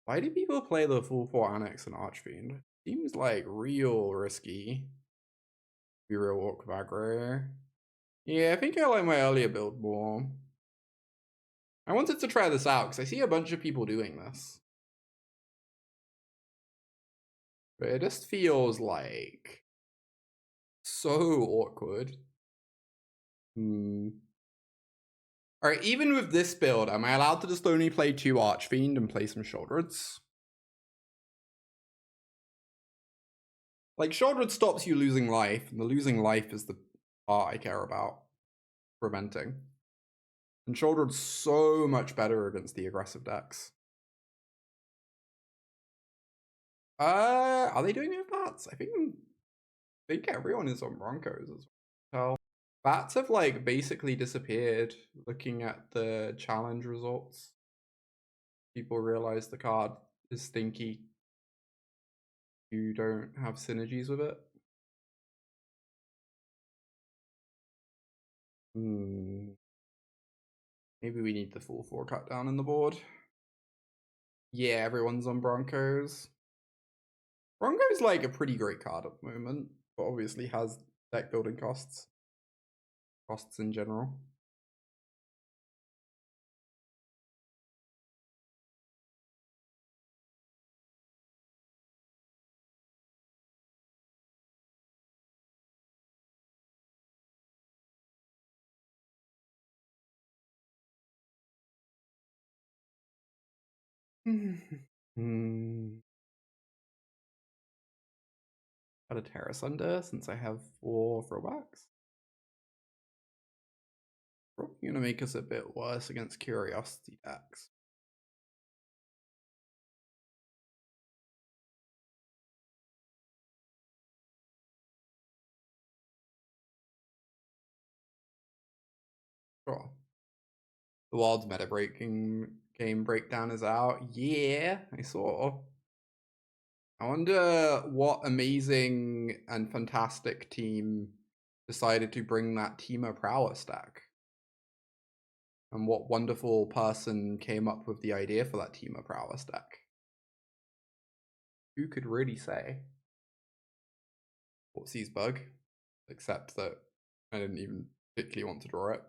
Why do people play the full 4 Annex and Archfiend? Seems like real risky. Be real orc aggro. Yeah, I think I like my earlier build more. I wanted to try this out because I see a bunch of people doing this. But it just feels like so awkward. Alright, even with this build, am I allowed to just only play 2 Archfiend and play some Sheoldreds? Like, Sheoldred stops you losing life, and the losing life is the part I care about preventing. And Sheoldred's so much better against the aggressive decks. Are they doing new bats? I think everyone is on Broncos as well. Bats have like basically disappeared looking at the challenge results. People realize the card is stinky. You don't have synergies with it. Maybe we need the full 4 cut down in the board. Yeah, everyone's on Broncos. Bronco's like a pretty great card at the moment, but obviously has deck building costs. Costs in general. Got a Tear Asunder since I have 4 throwbacks. Probably gonna make us a bit worse against Curiosity decks. Sure. The Wild's meta breaking game breakdown is out. Yeah, I saw. I wonder what amazing and fantastic team decided to bring that Team of Prowess deck. And what wonderful person came up with the idea for that Team of Prowess deck. Who could really say? What's bug? Except that I didn't even particularly want to draw it.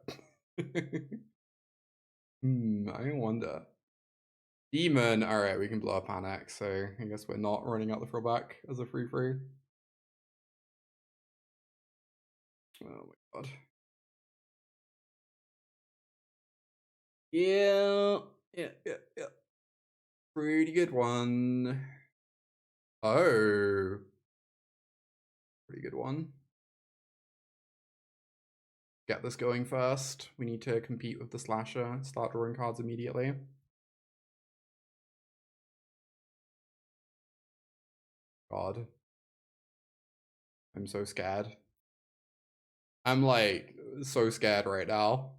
I wonder. Demon, alright, we can blow up Annex, so I guess we're not running out the throwback as a free. Oh my god. Yeah. Pretty good one. Oh. Pretty good one. Get this going first. We need to compete with the slasher. Start drawing cards immediately. God. I'm so scared. I'm like so scared right now.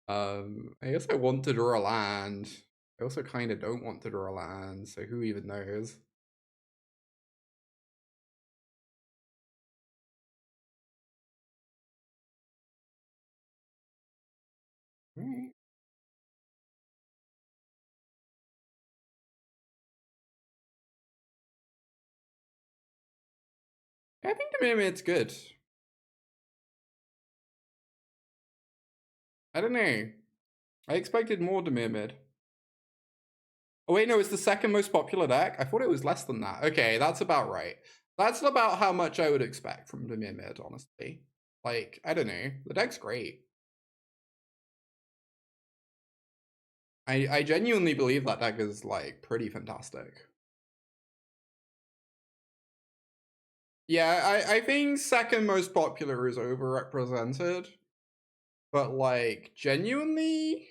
I guess I want to draw a land. I also kind of don't want to draw a land, so who even knows? Right. I think the Mimic good. I don't know. I expected more Demir. Oh wait, no, it's the second most popular deck? I thought it was less than that. Okay, that's about right. That's about how much I would expect from Demir, honestly. Like, I don't know. The deck's great. I genuinely believe that deck is, like, pretty fantastic. Yeah, I think second most popular is overrepresented. But, like, genuinely...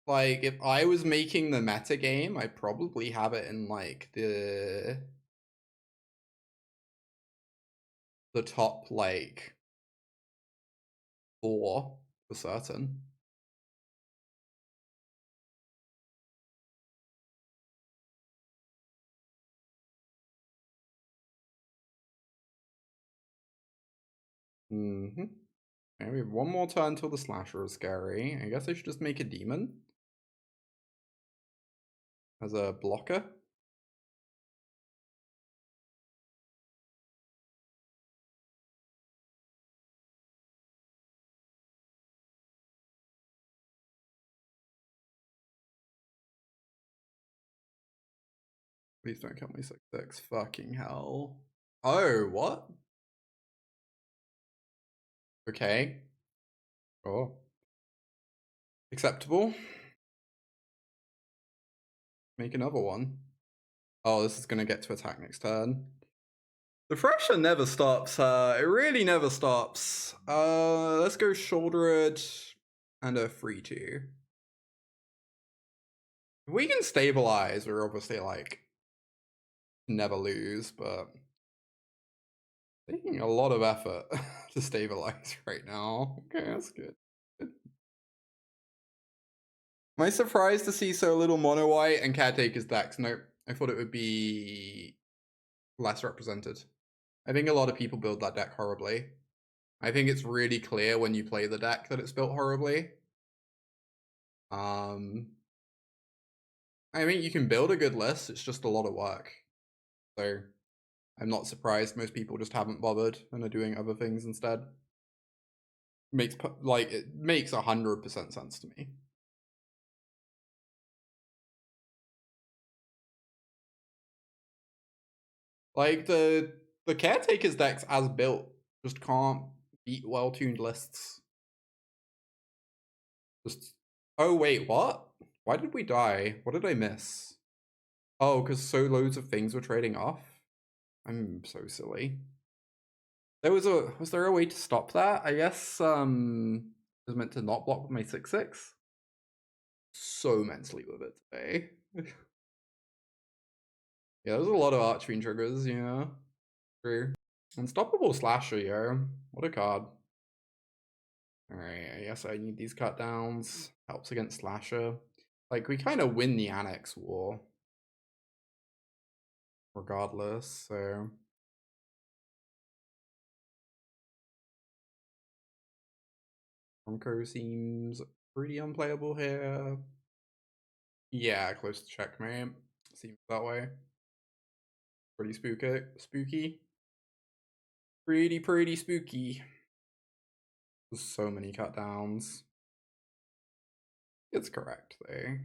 Like, if I was making the meta game, I'd probably have it in, like, the top, like, 4 for certain. Okay, we have one more turn till the Slasher is scary. I guess I should just make a demon as a blocker. Please don't kill me 6/6. Fucking hell. Oh, what? Okay. Oh. Acceptable. Make another one. Oh, this is gonna get to attack next turn. The pressure never stops. It really never stops. Let's go Sheoldred and a 3/2. If we can stabilize, we're obviously like never lose, but taking a lot of effort to stabilize right now. Okay, that's good. Am I surprised to see so little mono white and Caretaker's decks? Nope. I thought it would be less represented. I think a lot of people build that deck horribly. I think it's really clear when you play the deck that it's built horribly. I mean, you can build a good list, it's just a lot of work. So I'm not surprised most people just haven't bothered and are doing other things instead. It makes 100% sense to me. Like the Caretaker's decks as built just can't beat well-tuned lists. Just oh wait, what? Why did we die? What did I miss? Oh, because so loads of things were trading off. I'm so silly. Was there a way to stop that? I guess it was meant to not block with my 6/6. So mentally with it today. Yeah, there's a lot of Archfiend triggers, yeah. True. Unstoppable Slasher, yo. What a card. Alright, I guess I need these cut downs. Helps against Slasher. Like, we kind of win the Annex war. Regardless, so... Bronco seems pretty unplayable here. Yeah, close to checkmate. Seems that way. Pretty spooky. Pretty spooky. There's so many cut downs. It's correct, though.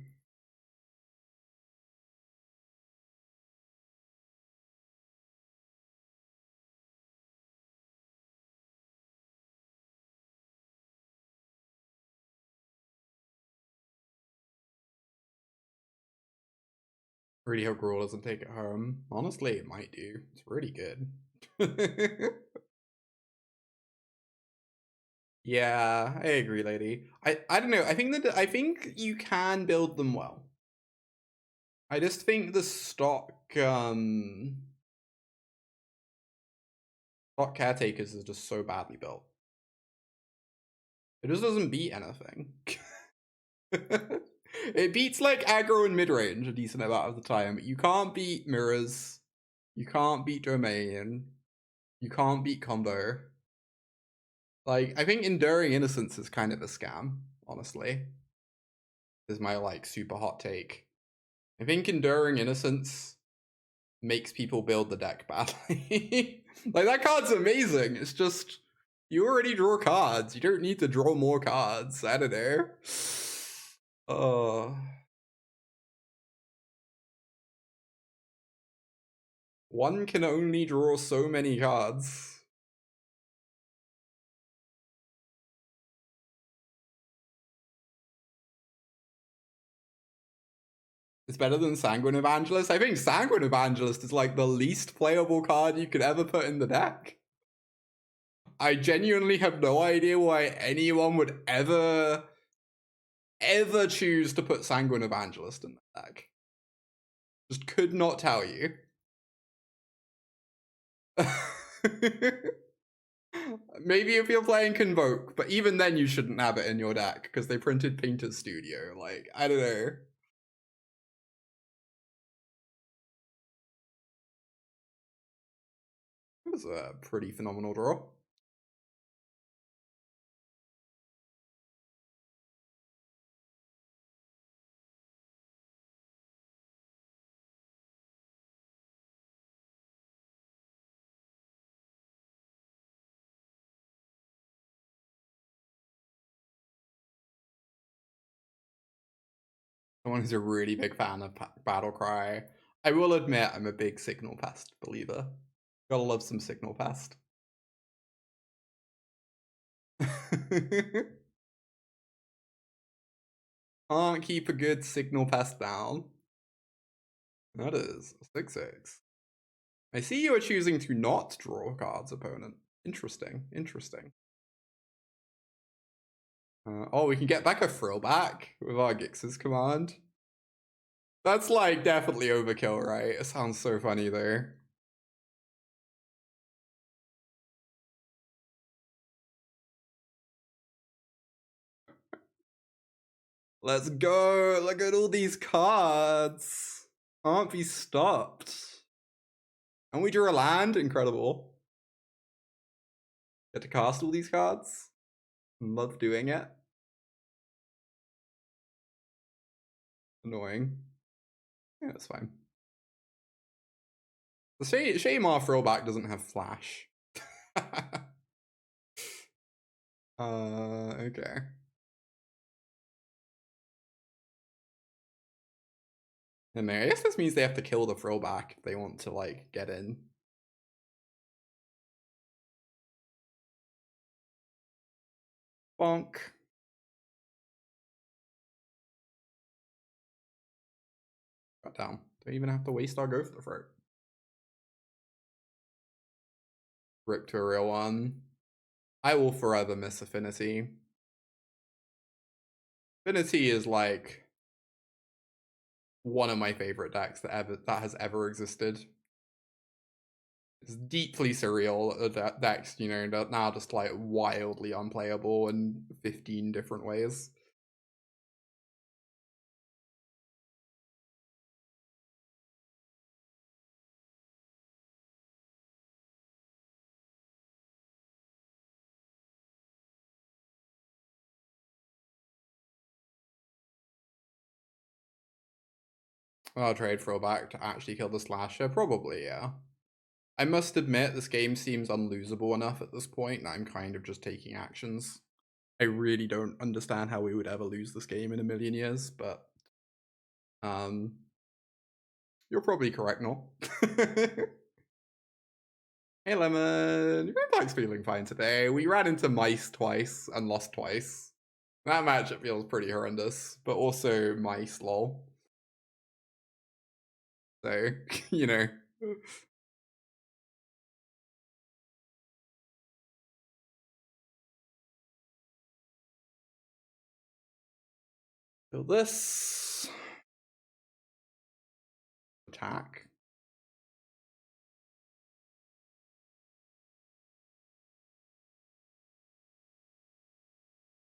Really hope Gruul doesn't take it home. Honestly, it might do. It's really good. Yeah, I agree, lady. I don't know. I think you can build them well. I just think the stock Caretakers is just so badly built. It just doesn't beat anything. It beats like aggro and mid-range a decent amount of the time. You can't beat mirrors. You can't beat domain. You can't beat combo. Like, I think Enduring Innocence is kind of a scam, honestly. Is my like super hot take. I think Enduring Innocence makes people build the deck badly. Like, that card's amazing. It's just you already draw cards. You don't need to draw more cards. I don't know. One can only draw so many cards. It's better than Sanguine Evangelist. I think Sanguine Evangelist is like the least playable card you could ever put in the deck. I genuinely have no idea why anyone would ever choose to put Sanguine Evangelist in the deck. Just could not tell you. Maybe if you're playing Convoke, but even then you shouldn't have it in your deck because they printed Painter's Studio. Like, I don't know. It was a pretty phenomenal draw. Someone who's a really big fan of Battle Cry. I will admit I'm a big Signal Pest believer. Gotta love some Signal Pest. Can't keep a good Signal Pest down. That is 6/6. I see you are choosing to not draw cards, opponent. Interesting, interesting. Oh, we can get back a Frillback with our Gix's command. That's like definitely overkill, right? It sounds so funny though. Let's go! Look at all these cards! Can't be stopped. And we drew a land? Incredible. Get to cast all these cards. Love doing it. Annoying. Yeah, that's fine. The shame our Frillback doesn't have flash. Okay. And I guess this means they have to kill the Frillback if they want to, like, get in. Bonk. Got down. Don't even have to waste our Go for the Throat. Rip to a real one. I will forever miss Affinity. Affinity is like one of my favorite decks that has ever existed. It's deeply surreal that decks, you know, now just like wildly unplayable in 15 different ways. I'll trade Frillback to actually kill the Slasher, probably, yeah. I must admit, this game seems unlosable enough at this point that I'm kind of just taking actions. I really don't understand how we would ever lose this game in a million years, but you're probably correct, no? Hey Lemon, your Frillback's feeling fine today. We ran into Mice twice and lost twice. That matchup feels pretty horrendous, but also Mice, lol. So, you know. Kill this. Attack.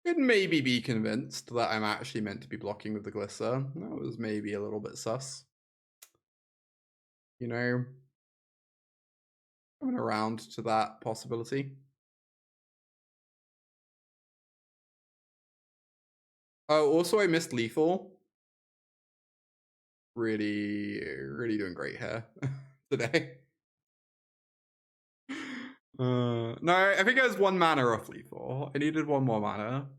Could maybe be convinced that I'm actually meant to be blocking with the Glissa. That was maybe a little bit sus. You know, coming around to that possibility. Oh, also I missed Lethal. Really, really doing great here today. No, I think it was 1 mana off Lethal. I needed 1 more mana.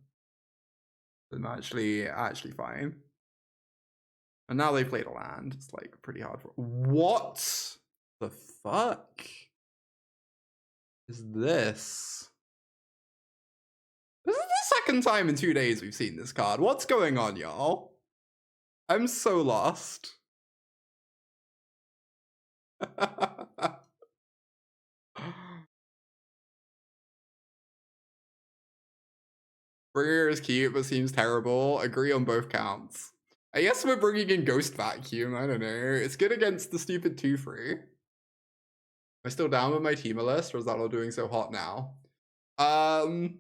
I'm actually fine. And now they played a land. It's like pretty hard for. What the fuck is this? This is the second time in 2 days we've seen this card. What's going on, y'all? I'm so lost. Bringer is cute, but seems terrible. Agree on both counts. I guess we're bringing in Ghost Vacuum. I don't know. It's good against the stupid 2/3. Am I still down with my Teamer list, or is that all doing so hot now? I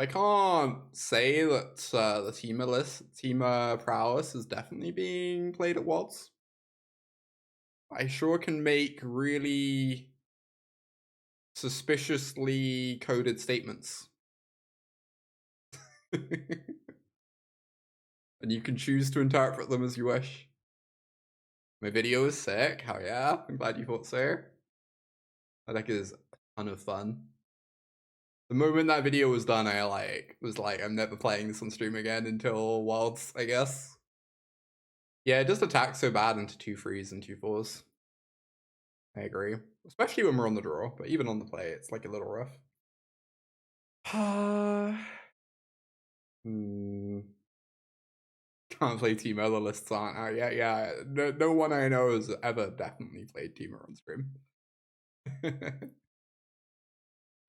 can't say that the Teamer prowess is definitely being played at WODs. I sure can make really suspiciously coded statements. And you can choose to interpret them as you wish. My video is sick. Hell yeah. I'm glad you thought so. That deck is a ton of fun. The moment that video was done, I was like, I'm never playing this on stream again until Worlds, I guess. Yeah, it just attacks so bad into 2/3s and 2/4s. I agree. Especially when we're on the draw, but even on the play, it's like a little rough. Can't play Teemo, the lists aren't out yet. Yeah, no one I know has ever definitely played Teemo on stream.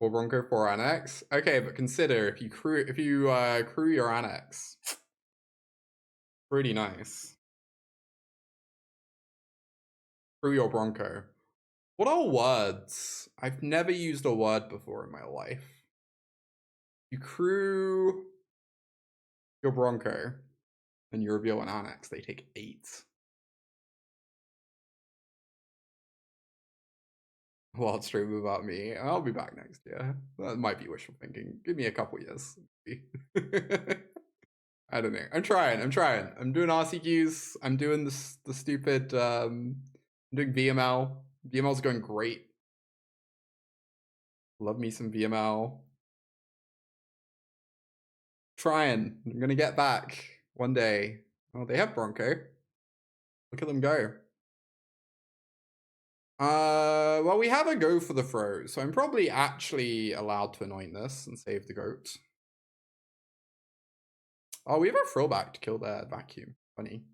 Or Bronco for Annex. Okay, but consider if you crew your Annex. Pretty nice. Crew your Bronco. What are words? I've never used a word before in my life. You crew your Bronco and you reveal an Annex. They take 8. Wild stream about me. I'll be back next year. That might be wishful thinking. Give me a couple years. I don't know. I'm trying. I'm doing RCQs. I'm doing the stupid I'm doing VML. VML's going great. Love me some VML. Trying. I'm gonna get back one day. Oh, they have Bronco. Look at them go. Well, we have a go for the throw, so I'm probably actually allowed to anoint this and save the goat. Oh, we have a Frillback to kill their vacuum. Funny.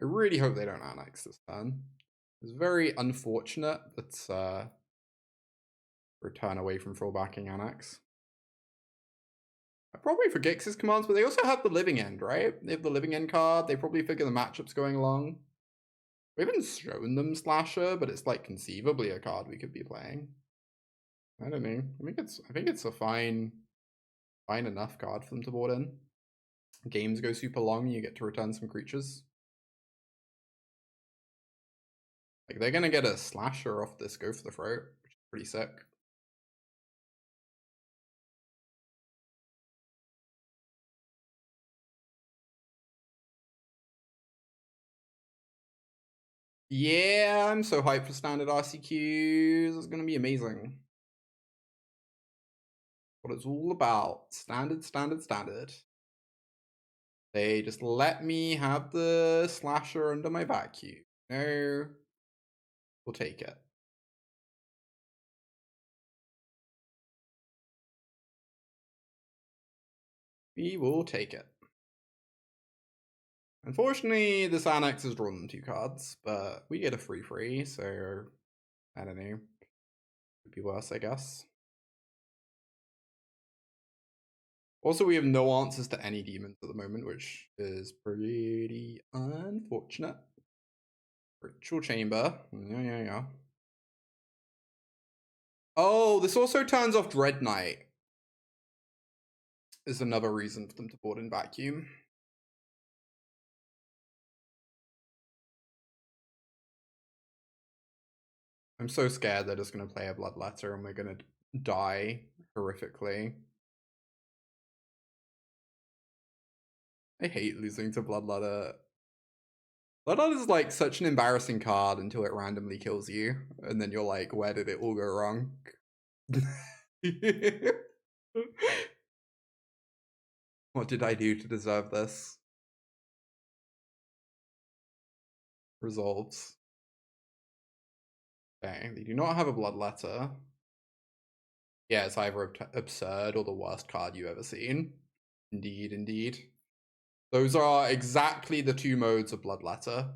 I really hope they don't Annex this turn. It's very unfortunate that return away from Frillbacking Annex. I probably for Gix's commands, but they also have the Living End, right? They have the Living End card. They probably figure the matchup's going along. We haven't shown them Slasher, but it's like conceivably a card we could be playing. I don't know. I think it's a fine enough card for them to board in. Games go super long, you get to return some creatures. Like they're gonna get a Slasher off this go for the throat, which is pretty sick. Yeah, I'm so hyped for standard RCQs. It's gonna be amazing. What it's all about. Standard. They just let me have the Slasher under my vacuum. No. We'll take it. We will take it. Unfortunately, this Annex has drawn them 2 cards, but we get a free, so I don't know. Could be worse, I guess. Also, we have no answers to any demons at the moment, which is pretty unfortunate. Ritual Chamber. Yeah. Oh, this also turns off Dreadknight. Is another reason for them to board in vacuum. I'm so scared they're just going to play a Bloodletter and we're going to die horrifically. I hate losing to Bloodletter. Bloodletter is like such an embarrassing card until it randomly kills you. And then you're like, where did it all go wrong? What did I do to deserve this? Resolves. Okay, they do not have a Bloodletter. Yeah, it's either absurd or the worst card you've ever seen. Indeed. Those are exactly the 2 modes of Bloodletter.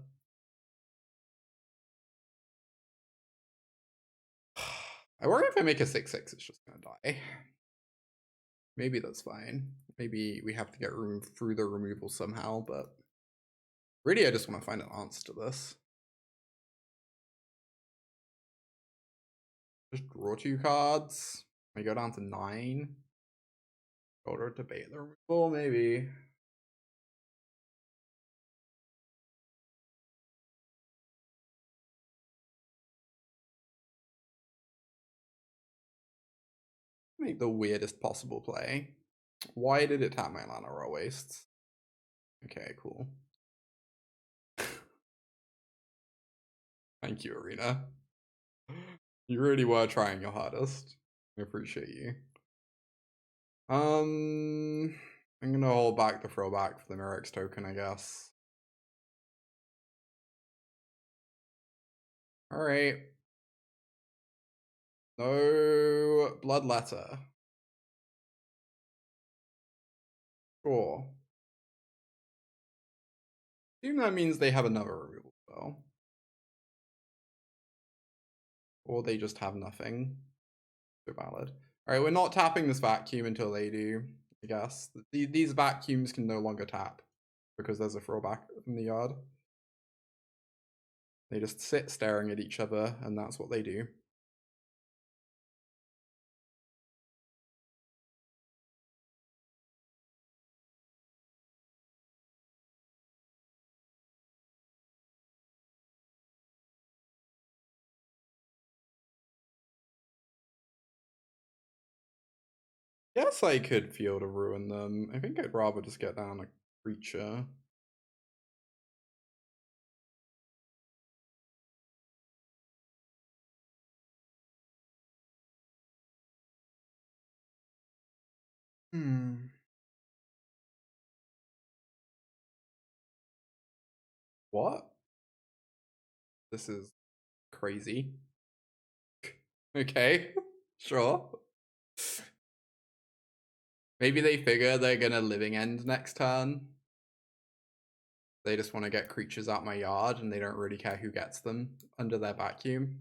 I worry if I make a 6/6, it's just gonna die. Maybe that's fine. Maybe we have to get through the removal somehow, but really I just want to find an answer to this. Just draw 2 cards. I go down to 9. Go to debate the removal, maybe. Make the weirdest possible play. Why did it tap my Llanowar Wastes? Okay, cool. Thank you, Arena. You really were trying your hardest. I appreciate you. I'm gonna hold back the throwback for the Merrick's token, I guess. Alright. No Bloodletter. Cool. Assume that means they have another removal spell. Or they just have nothing. So valid. Alright, we're not tapping this vacuum until they do, I guess. These vacuums can no longer tap because there's a throwback in the yard. They just sit staring at each other, and that's what they do. Guess I could feel to ruin them. I think I'd rather just get down a creature. What? This is crazy. Okay, sure. Maybe they figure they're gonna living end next turn. They just want to get creatures out my yard and they don't really care who gets them under their vacuum.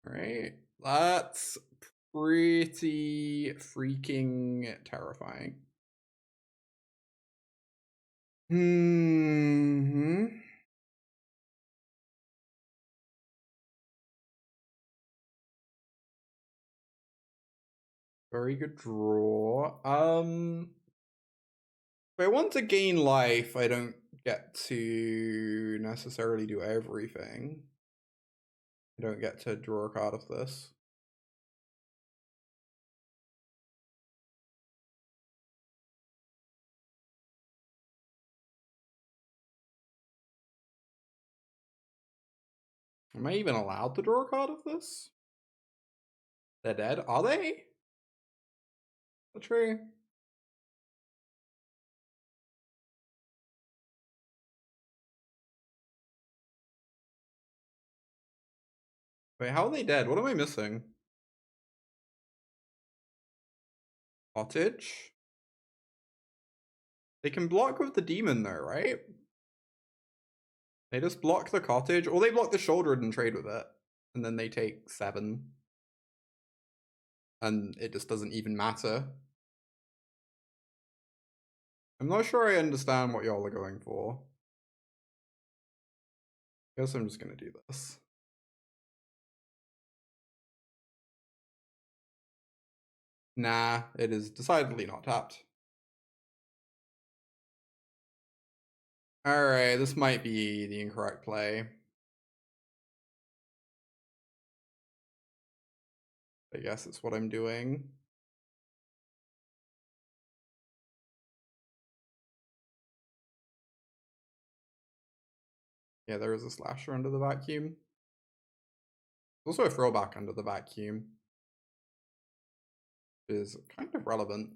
Right, that's pretty freaking terrifying. Very good draw. If I want to gain life, I don't get to necessarily do everything. I don't get to draw a card of this. Am I even allowed to draw a card of this? They're dead? Are they? That's true. Wait, how are they dead? What am I missing? Cottage? They can block with the demon though, right? They just block the cottage, or they block the Sheoldred and trade with it. And then they take 7. And it just doesn't even matter. I'm not sure I understand what y'all are going for. Guess I'm just gonna do this. Nah, it is decidedly not tapped. Alright, this might be the incorrect play. I guess it's what I'm doing. Yeah, there is a slasher under the vacuum. There's also a throwback under the vacuum. Which is kind of relevant.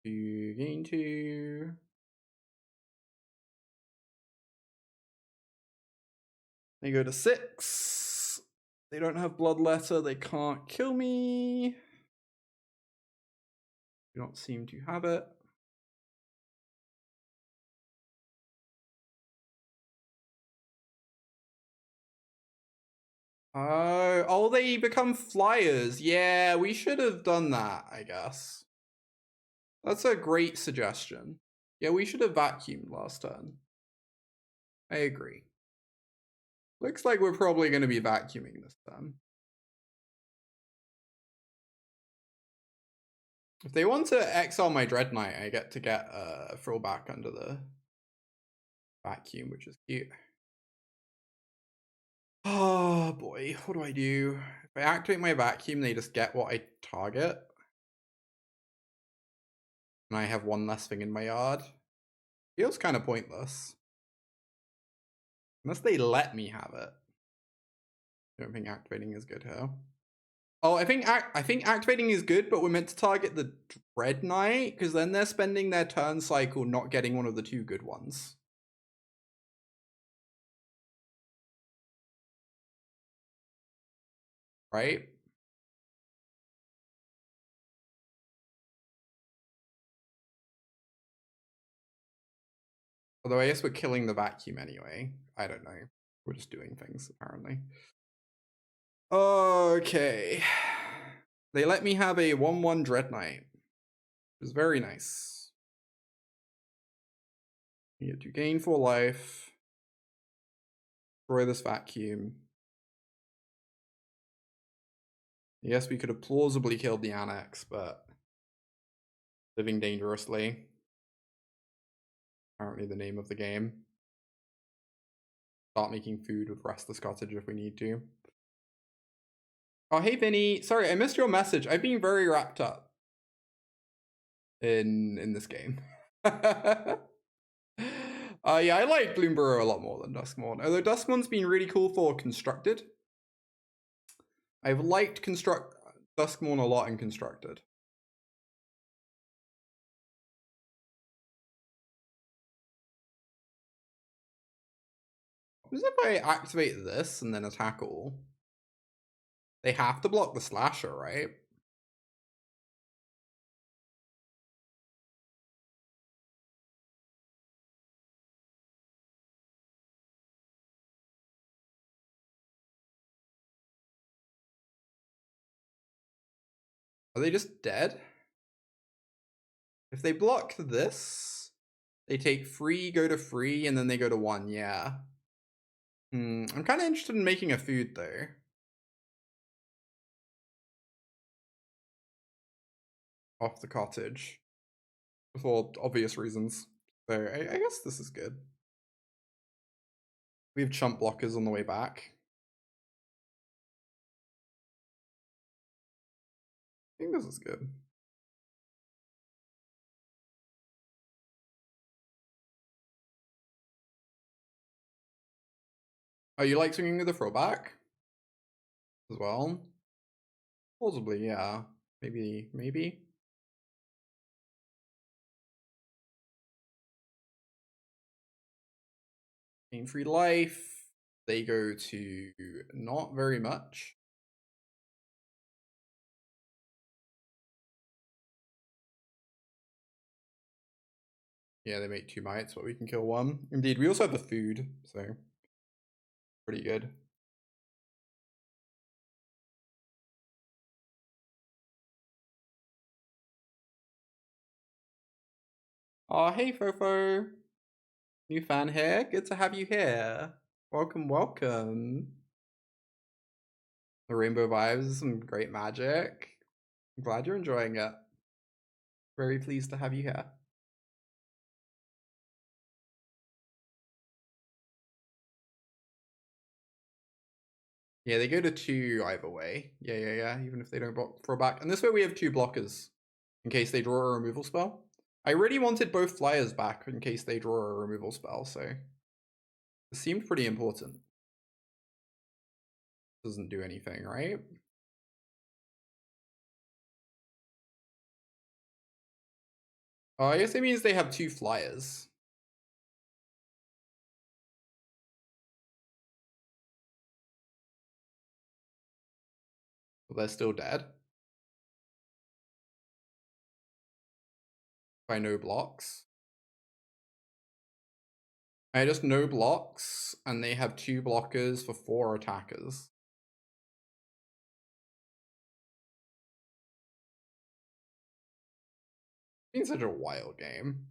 You gain 2. They go to 6. They don't have Bloodletter. They can't kill me. Do not seem to have it. Oh, they become flyers. Yeah, we should have done that, I guess. That's a great suggestion. Yeah, we should have vacuumed last turn. I agree. Looks like we're probably going to be vacuuming this turn. If they want to exile my Dreadknight, I get to get a Frillback under the vacuum, which is cute. Oh boy, what do I do? If I activate my vacuum, they just get what I target. And I have one less thing in my yard. Feels kind of pointless. Unless they let me have it. I don't think activating is good here. Oh, I think activating is good, but we're meant to target the Dreadknight, because then they're spending their turn cycle not getting one of the two good ones. Right? Although I guess we're killing the vacuum anyway. I don't know. We're just doing things, apparently. Okay. They let me have a 1/1 Dreadknight. Which is very nice. You get to gain 4 life. Destroy this vacuum. Yes, we could have plausibly killed the Annex, but living dangerously. Apparently the name of the game. Start making food with Restless Cottage if we need to. Oh, hey Vinny. Sorry, I missed your message. I've been very wrapped up in this game. Yeah, I like Bloomburrow a lot more than Duskmourn. Although Duskmourn's been really cool for Constructed. I've liked Duskmourn a lot in Constructed. What if I activate this and then attack all? They have to block the Slasher, right? Are they just dead? If they block this, they take 3, go to 3, and then they go to 1, yeah. I'm kind of interested in making a food, though. Off the cottage. For obvious reasons. So I guess this is good. We have chump blockers on the way back. I think this is good. Oh, you like swinging with the throwback? As well? Possibly, yeah. Maybe. Gain 3 life. They go to not very much. Yeah, they make 2 mites, but we can kill 1. Indeed, we also have the food, so pretty good. Oh, hey Fofo. New fan here. Good to have you here. Welcome. The Rainbow Vibes is some great magic. I'm glad you're enjoying it. Very pleased to have you here. Yeah, they go to 2 either way. Yeah. Even if they don't throw back. And this way we have 2 blockers in case they draw a removal spell. I really wanted both flyers back in case they draw a removal spell, so it seemed pretty important. Doesn't do anything, right? Oh, I guess it means they have 2 flyers. But they're still dead. By no blocks. I just no blocks, and they have 2 blockers for 4 attackers. It's been such a wild game.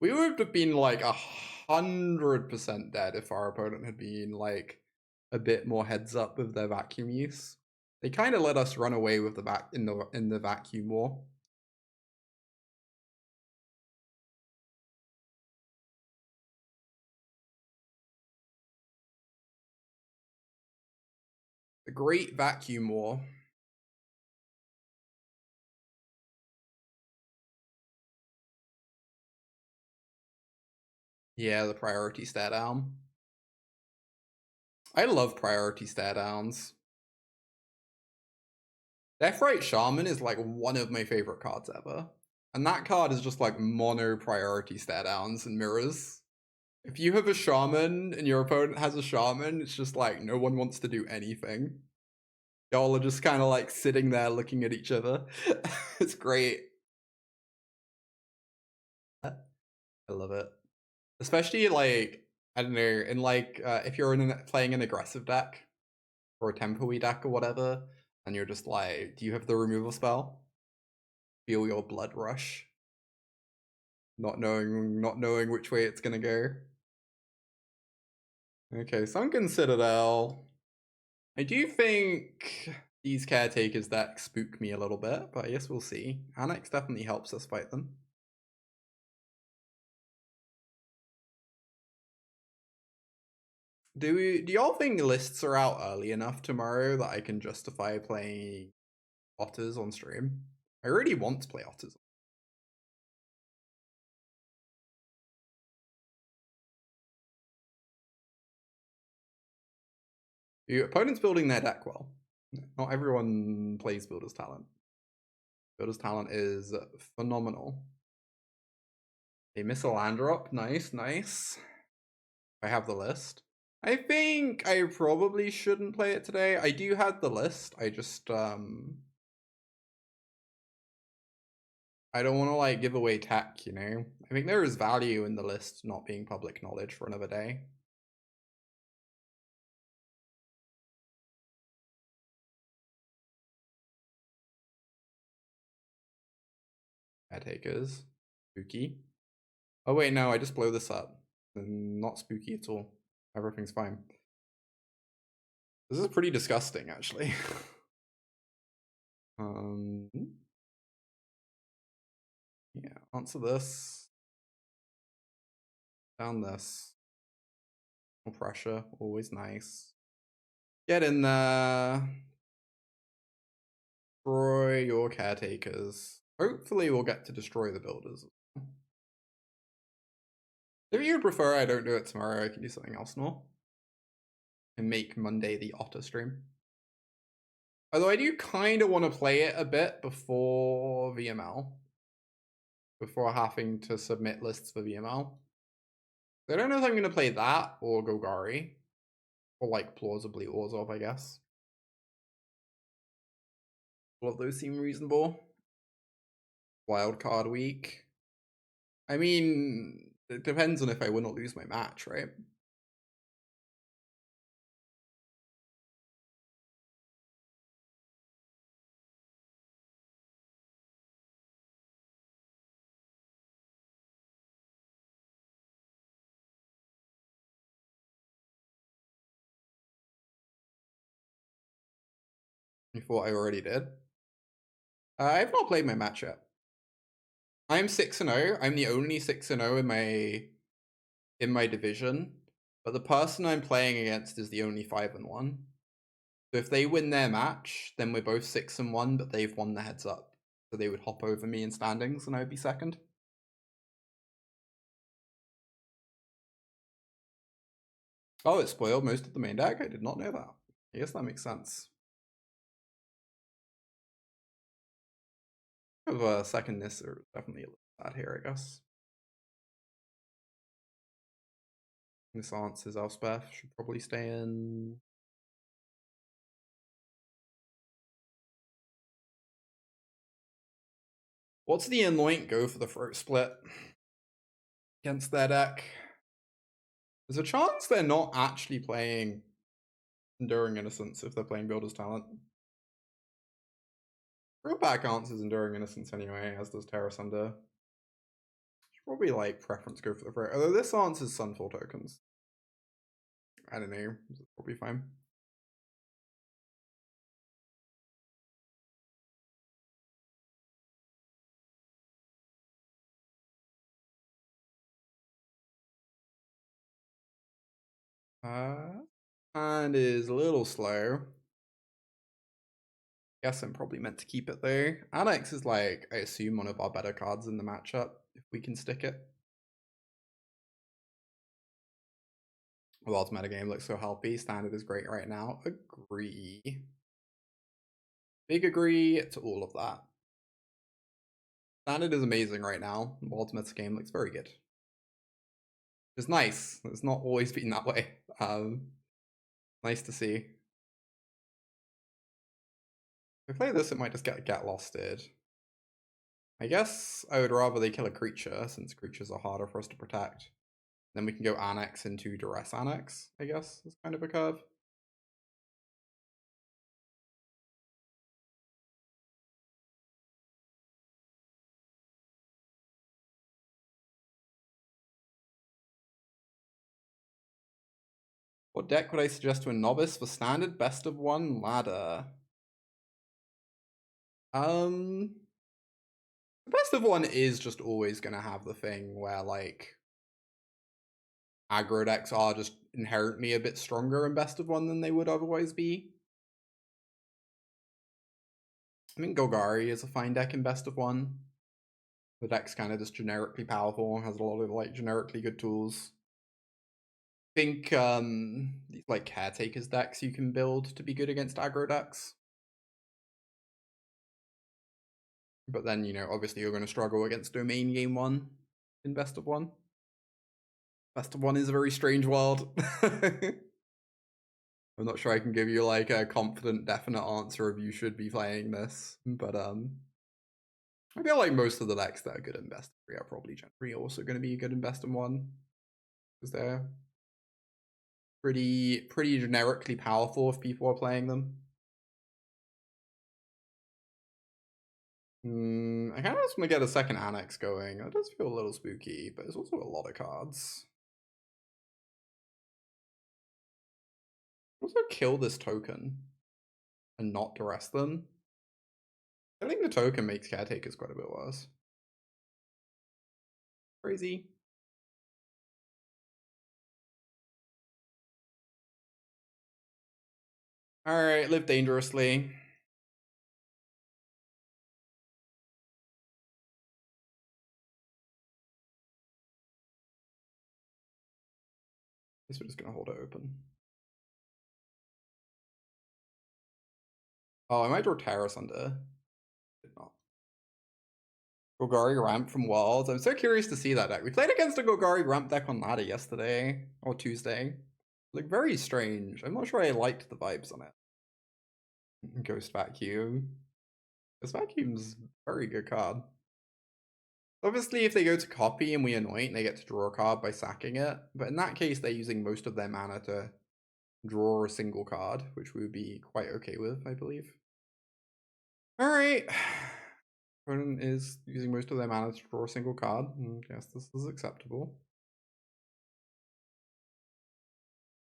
We would have been like 100% dead if our opponent had been like a bit more heads up with their vacuum use. They kind of let us run away with the in the vacuum war. The Great Vacuum War. Yeah, the priority stare down. I love priority stare downs. Deathrite Shaman is like one of my favorite cards ever. And that card is just like mono priority stare downs and mirrors. If you have a shaman and your opponent has a shaman, it's just like no one wants to do anything. Y'all are just kind of like sitting there looking at each other. It's great. I love it. Especially like, I don't know, in like, if you're playing an aggressive deck or a tempo-y deck or whatever, and you're just like, do you have the removal spell? Feel your blood rush. Not knowing which way it's gonna go. Okay, Sunken Citadel. I do think these caretakers that spook me a little bit, but I guess we'll see. Annex definitely helps us fight them. Do y'all think lists are out early enough tomorrow that I can justify playing Otters on stream? I really want to play Otters. Your opponent's building their deck well. Not everyone plays Builder's Talent. Builder's Talent is phenomenal. They miss a land drop. Nice, nice. I have the list. I think I probably shouldn't play it today. I do have the list. I just I don't want to like give away tech, you know? I think there is value in the list not being public knowledge for another day. Caretakers. Spooky. Oh wait, no, I just blow this up. Not spooky at all. Everything's fine. This is pretty disgusting, actually. Yeah, answer this. Down this. No pressure, always nice. Get in there. Destroy your caretakers. Hopefully we'll get to destroy the builders. If you prefer I don't do it tomorrow, I can do something else now. And make Monday the Otter stream. Although I do kind of want to play it a bit before VML. Before having to submit lists for VML. I don't know if I'm going to play that or Golgari. Or like plausibly Orzhov, I guess. All of those seem reasonable. Wildcard week. I mean, it depends on if I win or lose my match, right? You thought I already did? I've not played my match yet. I'm 6-0. I'm the only 6-0 in my division. But the person I'm playing against is the only 5-1. So if they win their match, then we're both 6-1, but they've won the heads up. So they would hop over me in standings and I would be second. Oh, it spoiled most of the main deck? I did not know that. I guess that makes sense. I have a second Nissa, definitely bad here, I guess. This answers Elspeth, should probably stay in. What's the Anoint go for the throat split against their deck? There's a chance they're not actually playing Enduring Innocence if they're playing Builder's Talent. Frillback answers Enduring Innocence anyway, as does Tear Asunder. Should probably like preference go for the throat. Although this answers Sunfall tokens. I don't know, it's probably fine. And is a little slow. Guess I'm probably meant to keep it though. Annex is like, I assume, one of our better cards in the matchup, if we can stick it. World's metagame looks so healthy. Standard is great right now. Agree. Big agree to all of that. Standard is amazing right now. World's metagame looks very good. It's nice. It's not always been that way. Nice to see. If I play this, it might just get losted. I guess I would rather they kill a creature, since creatures are harder for us to protect. Then we can go Annex into Duress Annex, I guess, is kind of a curve. What deck would I suggest to a novice for standard best of one ladder? Best of one is just always gonna have the thing where like aggro decks are just inherently a bit stronger in best of one than they would otherwise be. I think Golgari is a fine deck in best of one. The deck's kind of just generically powerful, has a lot of like generically good tools. I think these like caretakers decks you can build to be good against aggro decks. But then, you know, obviously you're going to struggle against domain game one in best of one. Best of one is a very strange world. I'm not sure I can give you like a confident, definite answer of you should be playing this, but I feel like most of the decks that are good in best of three are probably generally also going to be good in best of one, because they're pretty generically powerful if people are playing them. I kind of just want to get a second Annex going. It does feel a little spooky, but it's also a lot of cards. Also kill this token and not duress them. I think the token makes caretakers quite a bit worse. Crazy. Alright, live dangerously. Guess we're just gonna hold it open. Oh, I might draw Tear Asunder. Did not. Golgari ramp from Worlds. I'm so curious to see that deck. We played against a Golgari ramp deck on ladder yesterday or Tuesday. Like very strange. I'm not sure I liked the vibes on it. Ghost Vacuum. Ghost Vacuum's a very good card. Obviously, if they go to copy and we anoint, they get to draw a card by sacking it. But in that case, they're using most of their mana to draw a single card, which we would be quite okay with, I believe. Alright. Opponent is using most of their mana to draw a single card. I guess this is acceptable.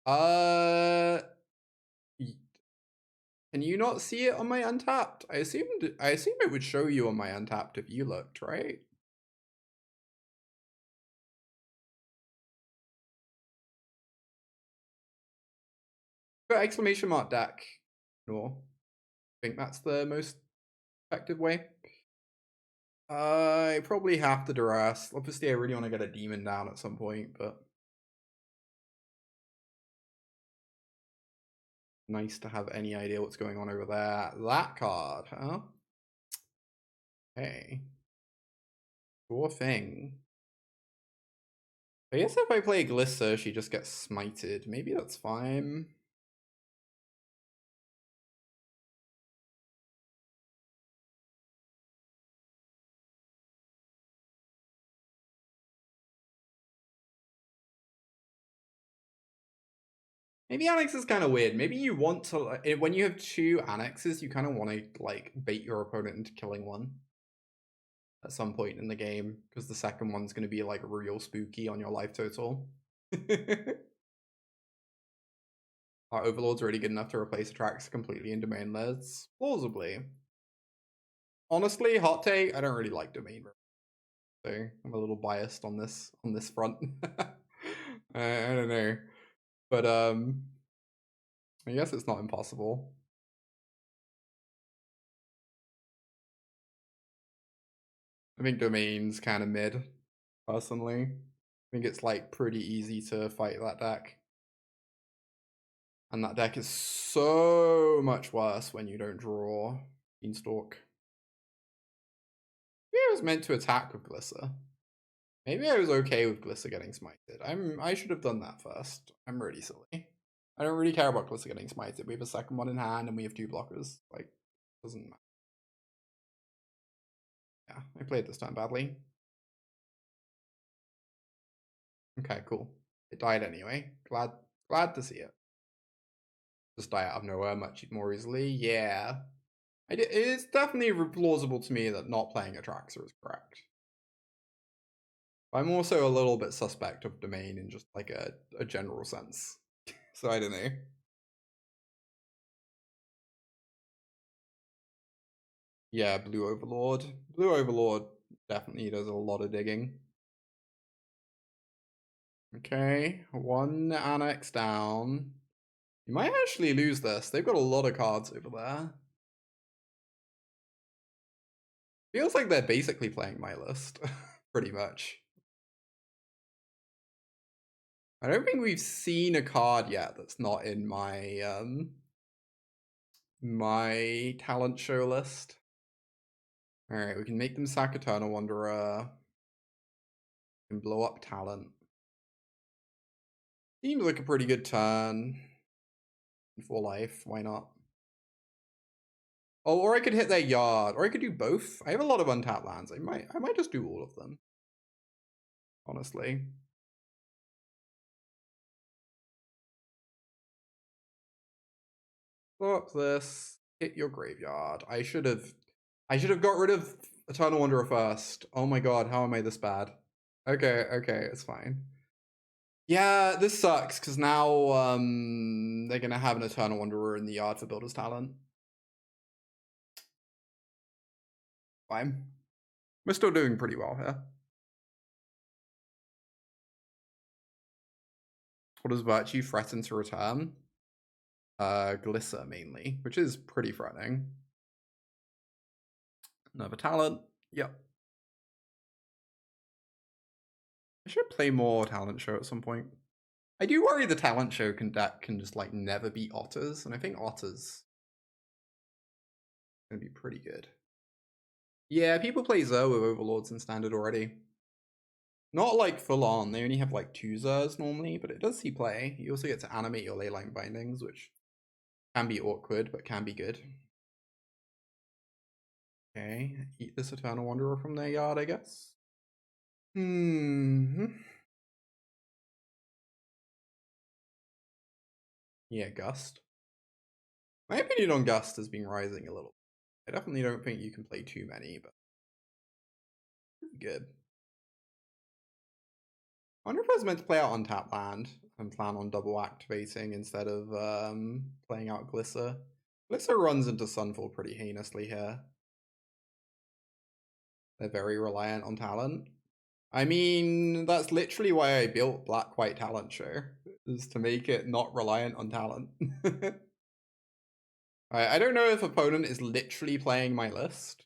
Can you not see it on my Untapped? I assume it would show you on my Untapped if you looked, right? But exclamation mark deck. No. I think that's the most effective way. I probably have to Duress. Obviously, I really want to get a demon down at some point, but nice to have any idea what's going on over there. That card, huh? Hey. Sure thing. I guess if I play Glissa, she just gets smited. Maybe that's fine. Maybe Annex is kind of weird. Maybe you want to, when you have two Annexes, you kind of want to like bait your opponent into killing one at some point in the game, because the second one's going to be like real spooky on your life total. Our Overlord's already good enough to replace Attrax completely in domainless? Plausibly. Honestly, hot take, I don't really like domain, so I'm a little biased on this front. I don't know, but I guess it's not impossible. I think domain's kind of mid, personally. I think it's like pretty easy to fight that deck. And that deck is so much worse when you don't draw Beanstalk. Maybe I was meant to attack with Glissa. Maybe I was okay with Glissa getting smited. I should have done that first. I'm really silly. I don't really care about Glissa getting smited. We have a second one in hand and we have 2 blockers. Like, doesn't matter. Yeah, I played this time badly. Okay, cool. It died anyway. Glad to see it. Just die out of nowhere much more easily. Yeah. It's definitely plausible to me that not playing Atraxa is correct. I'm also a little bit suspect of Domain in just like a general sense. So I don't know. Yeah, Blue Overlord. Blue Overlord definitely does a lot of digging. Okay, 1 Annex down. You might actually lose this. They've got a lot of cards over there. Feels like they're basically playing my list, pretty much. I don't think we've seen a card yet that's not in my my talent show list. Alright, we can make them sack Eternal Wanderer. We can blow up talent. Seems like a pretty good turn. For life, why not? Oh, or I could hit their yard, or I could do both. I have a lot of untapped lands. I might just do all of them. Honestly. Blow up this. Hit your graveyard. I should have got rid of Eternal Wanderer first. Oh my god, how am I this bad? Okay, it's fine. Yeah, this sucks because now they're gonna have an Eternal Wanderer in the yard for Builder's Talent. Fine. We're still doing pretty well here. What does Virtue threaten to return? Glissa mainly, which is pretty threatening. Another talent. Yep. I should play more talent show at some point. I do worry the talent show deck can just like never beat Otters, and I think Otters gonna be pretty good. Yeah, people play Zer with Overlords in Standard already. Not like full on, they only have like 2 Zers normally, but it does see play. You also get to animate your Leyline Bindings, which can be awkward, but can be good. Okay, eat this Eternal Wanderer from their yard, I guess. Yeah, Gust. My opinion on Gust has been rising a little. I definitely don't think you can play too many, but pretty good. I wonder if I was meant to play out Untapped Land and plan on double activating instead of playing out Glissa. Glissa runs into Sunfall pretty heinously here. They're very reliant on talent. I mean, that's literally why I built Black-White Talent Show, is to make it not reliant on talent. I don't know if opponent is literally playing my list.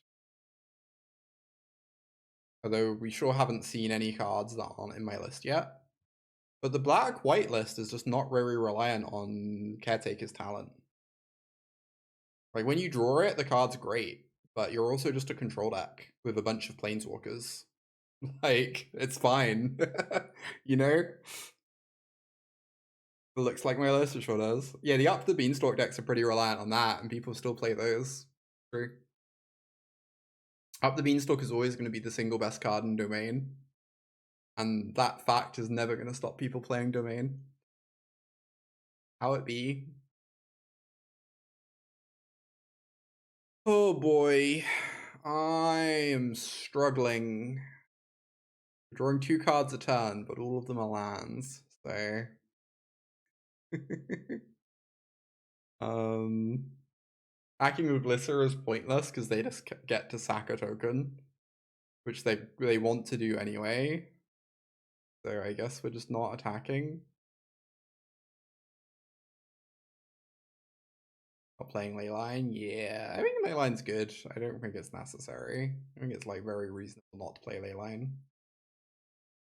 Although we sure haven't seen any cards that aren't in my list yet. But the Black-White list is just not very reliant on Caretaker's talent. Like, when you draw it, the card's great, but you're also just a control deck with a bunch of Planeswalkers. Like, it's fine. You know? It looks like my list, it sure does. Yeah, the Up the Beanstalk decks are pretty reliant on that, and people still play those. True. Up the Beanstalk is always going to be the single best card in Domain. And that fact is never going to stop people playing Domain. How it be? Oh boy. I am struggling. Drawing 2 cards a turn, but all of them are lands, so... Hacking with Glissa is pointless because they just get to sack a token, which they want to do anyway. So I guess we're just not attacking. Not playing Leyline, yeah. I think Leyline's good. I don't think it's necessary. I think it's like very reasonable not to play Leyline.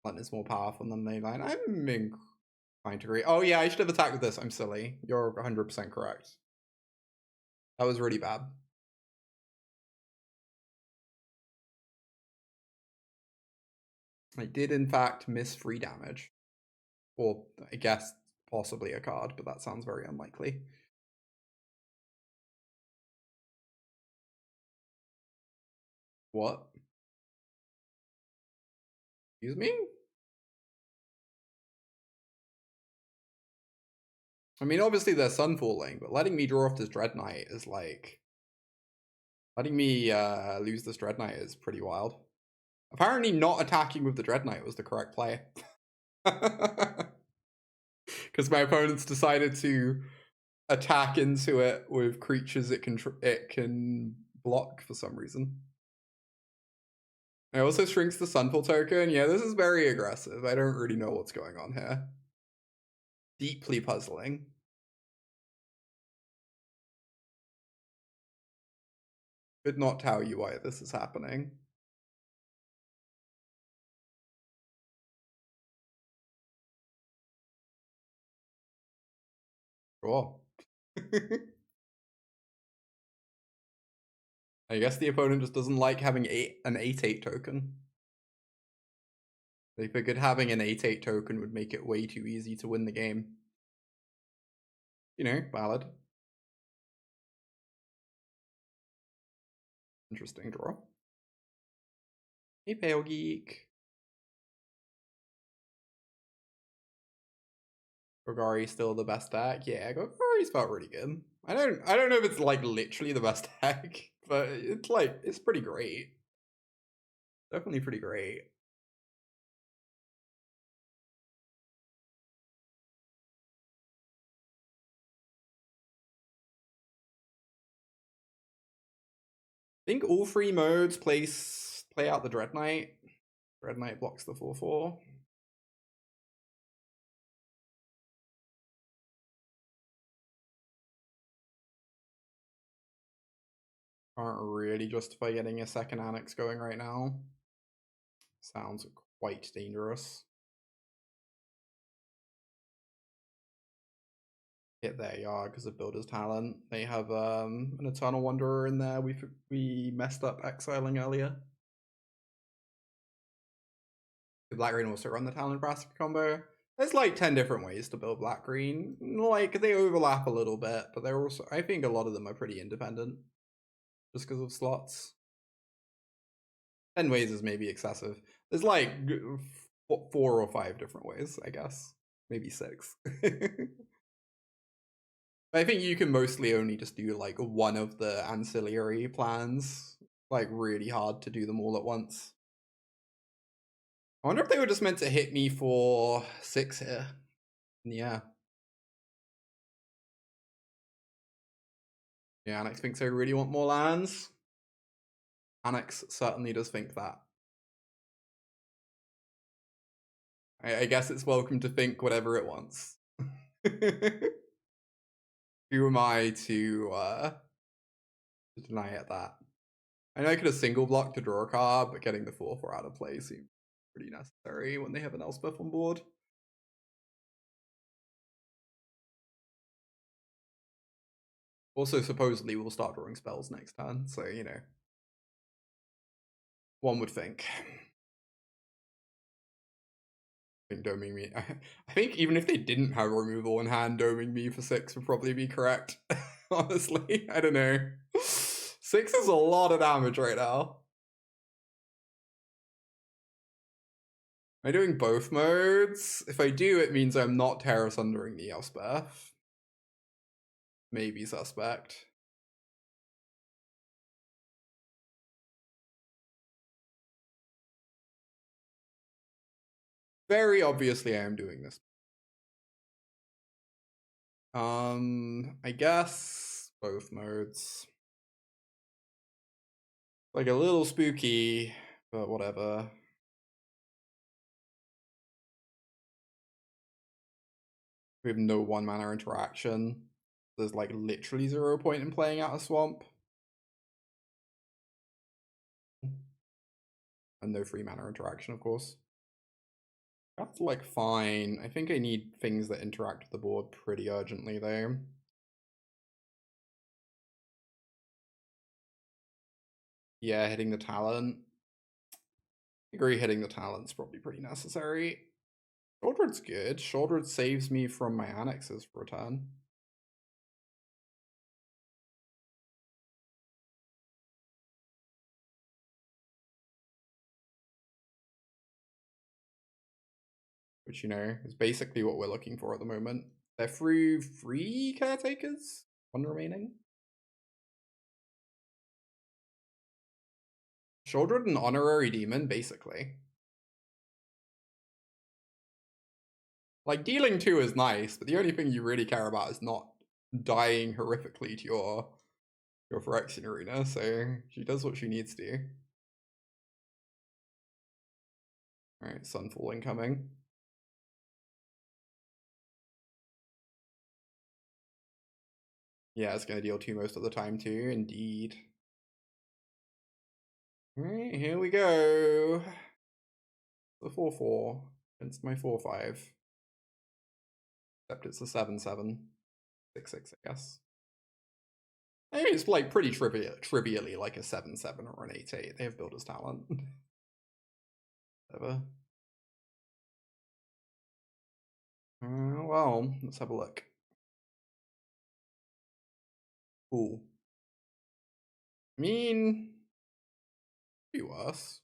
Leyline is more powerful than Leyline. I agree. Oh yeah, I should have attacked with this. I'm silly. You're 100% correct. That was really bad. I did in fact miss free damage. Or I guess possibly a card, but that sounds very unlikely. What? Excuse me? I mean, obviously they're sun falling, but letting me draw off this Dreadknight is like... letting me lose this Dreadknight is pretty wild. Apparently not attacking with the Dreadknight was the correct play. Because my opponents decided to attack into it with creatures it can block for some reason. It also shrinks the Sunfall token. Yeah, this is very aggressive. I don't really know what's going on here. Deeply puzzling. Could not tell you why this is happening. Sure. I guess the opponent just doesn't like having an 8/8 token. They figured having an 8/8 token would make it way too easy to win the game. You know, valid. Interesting draw. Hey, Pale Geek. Golgari's still the best deck. Yeah, Golgari's felt really good. I don't know if it's like literally the best deck, but it's pretty great. Definitely pretty great. I think all three modes play out the Dreadknight. Dreadknight blocks the 4/4. Can't really justify getting a second Annex going right now. Sounds quite dangerous. Hit their yard because of Builder's Talent. They have an Eternal Wanderer in there. We messed up exiling earlier. The Black Green also run the Talon Brassica combo. There's like 10 different ways to build Black Green. Like they overlap a little bit, but they're also, I think a lot of them are pretty independent just because of slots. 10 ways is maybe excessive. There's like 4 or 5 different ways, I guess. Maybe 6. I think you can mostly only just do like one of the ancillary plans. Like really hard to do them all at once. I wonder if they were just meant to hit me for 6 here. Yeah. Yeah, Annex thinks I really want more lands. Annex certainly does think that. I guess it's welcome to think whatever it wants. Who am I to deny it that? I know I could have single blocked to draw a card, but getting the 4/4 out of play seems pretty necessary when they have an Elspeth on board. Also, supposedly we'll start drawing spells next turn, so you know. One would think. I think doming me. I think even if they didn't have removal in hand, doming me for 6 would probably be correct. Honestly, I don't know. 6 is a lot of damage right now. Am I doing both modes? If I do, it means I'm not Tear Asundering the Elspeth. Maybe suspect. Very obviously I am doing this. I guess both modes. Like a little spooky, but whatever. We have no 1-mana interaction. There's like literally 0 point in playing out a swamp. And no 3-mana interaction, of course. That's like fine. I think I need things that interact with the board pretty urgently though. Yeah, hitting the talent. I agree, hitting the talent's probably pretty necessary. Sheoldred's good. Sheoldred saves me from my annexes for a turn. Which, you know, is basically what we're looking for at the moment. They're through 3 caretakers? 1 remaining? Sheoldred an honorary demon, basically. Like, dealing 2 is nice, but the only thing you really care about is not dying horrifically to your Phyrexian Arena, so she does what she needs to. Alright, Sunfall incoming. Yeah, it's gonna deal 2 most of the time too, indeed. Alright, here we go. The 4-4 against my 4-5. Except it's a 7-7. 6-6, I guess. I mean, it's like pretty trivially like a 7-7 or an 8-8. They have builder's talent. Whatever. Well, let's have a look. Cool. I mean, be worse.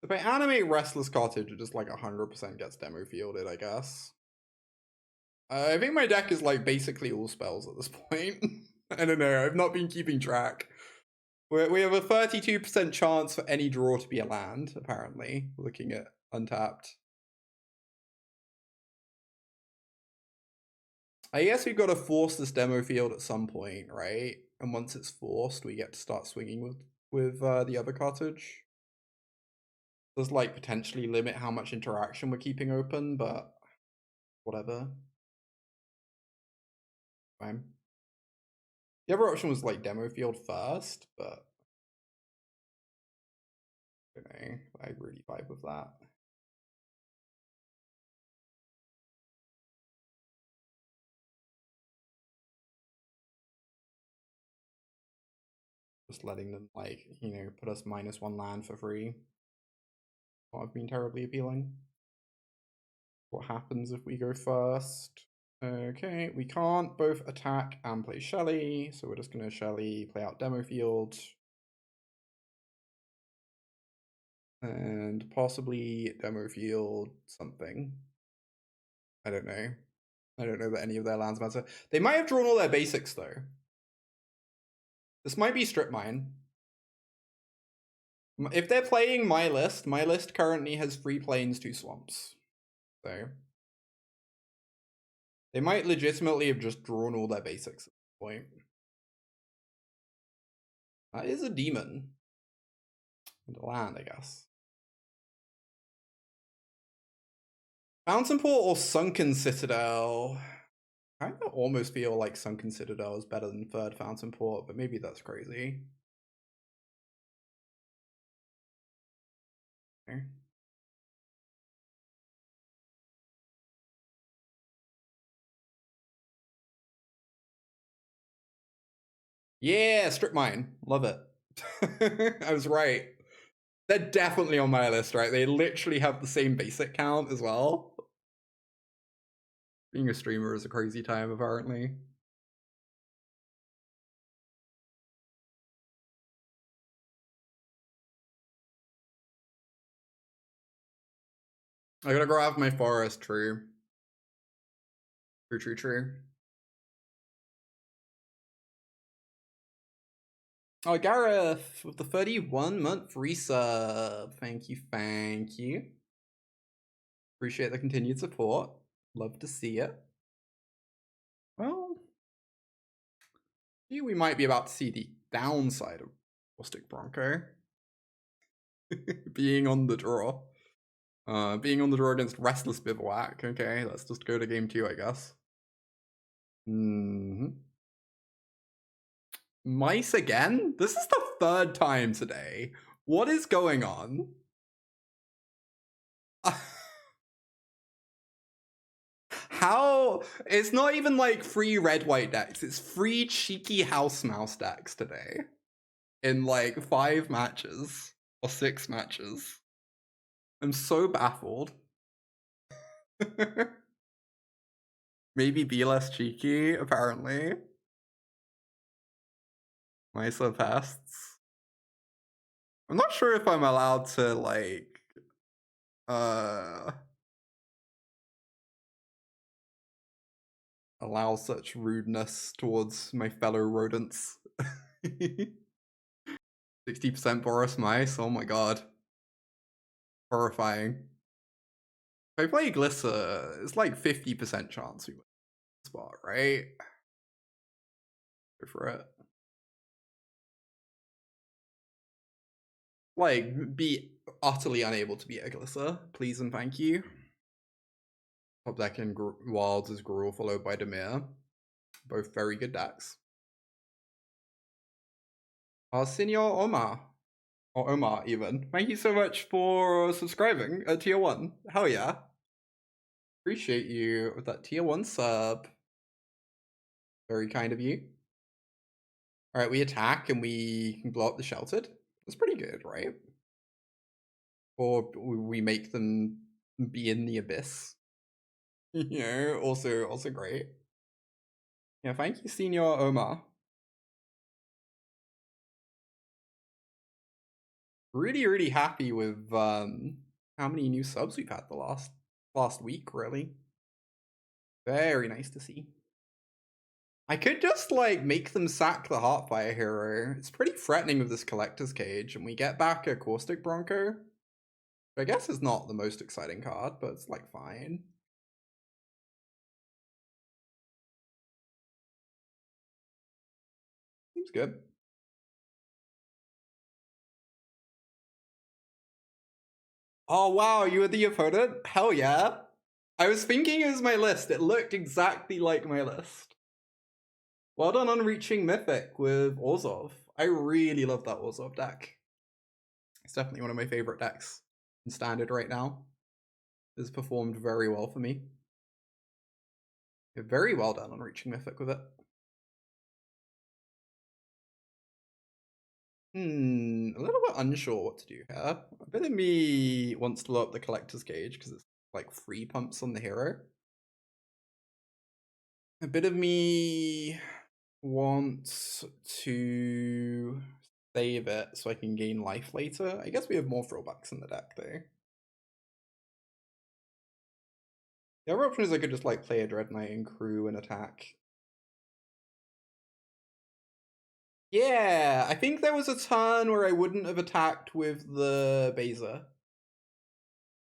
If I animate Restless Cottage, it just like 100% gets demo fielded, I guess. I think my deck is like basically all spells at this point. I don't know, I've not been keeping track. We have a 32% chance for any draw to be a land, apparently, looking at Untapped. I guess we've got to force this demo field at some point, right? And once it's forced, we get to start swinging with the other cottage. Does like potentially limit how much interaction we're keeping open, but whatever. Fine. The other option was like demo field first, but I don't know. I really vibe with that. Just letting them like, you know, put us -1 land for free. Not have been terribly appealing. What happens if we go first? Okay, we can't both attack and play Shelly, so we're just gonna Shelly, play out demo field. And possibly demo field something. I don't know. I don't know that any of their lands matter. They might have drawn all their basics though. This might be strip mine. If they're playing my list currently has 3 plains, 2 swamps. So they might legitimately have just drawn all their basics at this point. That is a demon. And a land, I guess. Fountain Port or Sunken Citadel? I kind of almost feel like Sunken Citadel is better than third Fountain Port, but maybe that's crazy. Okay. Yeah, strip mine. Love it. I was right. They're definitely on my list, right? They literally have the same basic count as well. Being a streamer is a crazy time, apparently. I gotta grab my forest, true. True. Oh, Gareth with the 31-month resub. Thank you. Appreciate the continued support. Love to see it. Well, we might be about to see the downside of Caustic Bronco. Being on the draw. Being on the draw against Restless Bivouac. Okay, let's just go to game 2, I guess. Mice again? This is the 3rd time today. What is going on? How? It's not even like free red-white decks. It's free cheeky house mouse decks today. In like 5 matches. Or 6 matches. I'm so baffled. Maybe be less cheeky, apparently. Mysa pests. I'm not sure if I'm allowed to, like, allow such rudeness towards my fellow rodents. 60% Boros mice? Oh my god. Horrifying. If I play Glissa, it's like 50% chance we win the spot, right? Go for it. Like, be utterly unable to beat a Glissa, please and thank you. Top deck in Wilds is Gruul followed by Demir. Both very good decks. Senor Omar. Or Omar, even. Thank you so much for subscribing at tier 1. Hell yeah. Appreciate you with that tier 1 sub. Very kind of you. Alright, we attack and we can blow up the Sheoldred. That's pretty good, right? Or we make them be in the abyss. You know, also great. Yeah, thank you, Senor Omar. Really happy with how many new subs we've had the last week, really. Very nice to see. I could just like make them sack the Heartfire hero. It's pretty threatening with this Collector's Cage, and we get back a Caustic Bronco. I guess it's not the most exciting card, but it's like fine. Seems good. Oh wow, you were the opponent? Hell yeah. I was thinking it was my list. It looked exactly like my list. Well done on reaching Mythic with Orzhov. I really love that Orzhov deck. It's definitely one of my favorite decks in Standard right now. It's performed very well for me. You're very well done on reaching Mythic with it. A little bit unsure what to do here. A bit of me wants to blow up the Collector's Cage because it's like free pumps on the hero. A bit of me wants to save it so I can gain life later. I guess we have more throwbacks in the deck though. The other option is I could just like play a Dreadknight and crew and attack. Yeah, I think there was a turn where I wouldn't have attacked with the Beza.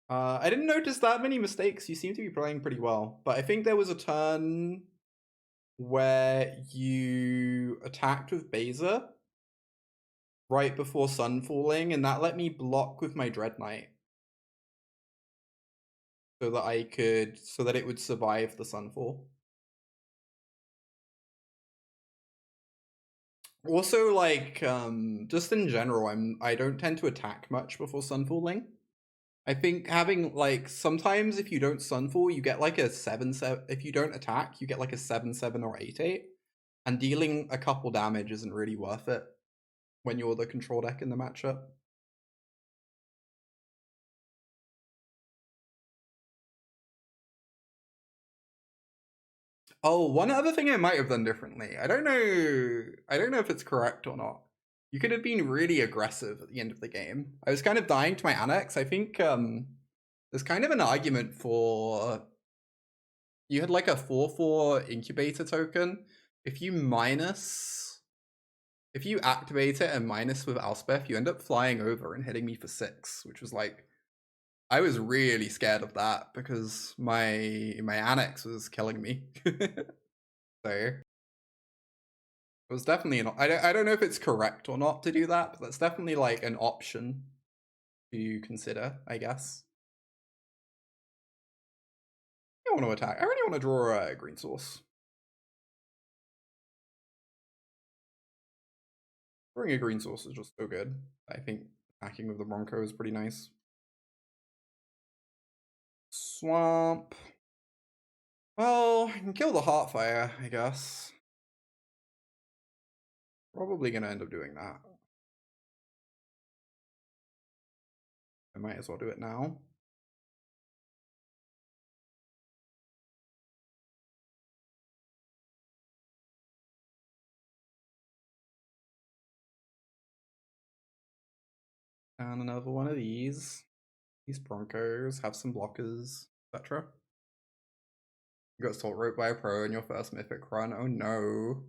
I didn't notice that many mistakes. You seem to be playing pretty well. But I think there was a turn where you attacked with Beza right before sun falling, and that let me block with my Dreadknight. So that it would survive the sunfall. Also, like, just in general, I don't tend to attack much before sunfalling. I think having, like, sometimes if you don't sunfall, you get like a 7/7. If you don't attack, you get like a 7/7 or 8/8. And dealing a couple damage isn't really worth it when you're the control deck in the matchup. Oh, one other thing I might have done differently. I don't know if it's correct or not. You could have been really aggressive at the end of the game. I was kind of dying to my Annex. I think there's kind of an argument for you had like a 4/4 incubator token. If you activate it and minus with Elspeth, you end up flying over and hitting me for 6, which was like, I was really scared of that because my Annex was killing me. So it was definitely I don't know if it's correct or not to do that, but that's definitely like an option to consider, I guess. I want to attack. I really want to draw a green source. Drawing a green source is just so good. I think attacking with the Bronco is pretty nice. Swamp. Well, I can kill the Heartfire, I guess. Probably gonna end up doing that. I might as well do it now. And another one of these. These Broncos have some blockers, etc. You got Salt Rope by a pro in your first Mythic run. Oh no.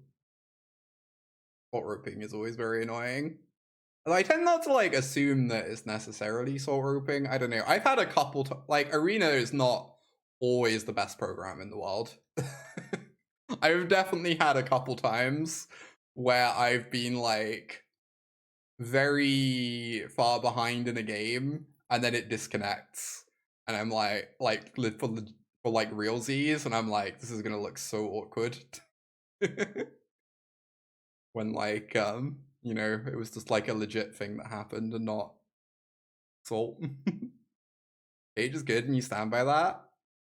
Salt roping is always very annoying. I tend not to like assume that it's necessarily salt roping. I don't know. I've had a couple like Arena is not always the best program in the world. I've definitely had a couple times where I've been like very far behind in a game and then it disconnects and I'm like for like realsies and I'm like this is gonna look so awkward. When like you know it was just like a legit thing that happened and not salt. Cage is good and you stand by that.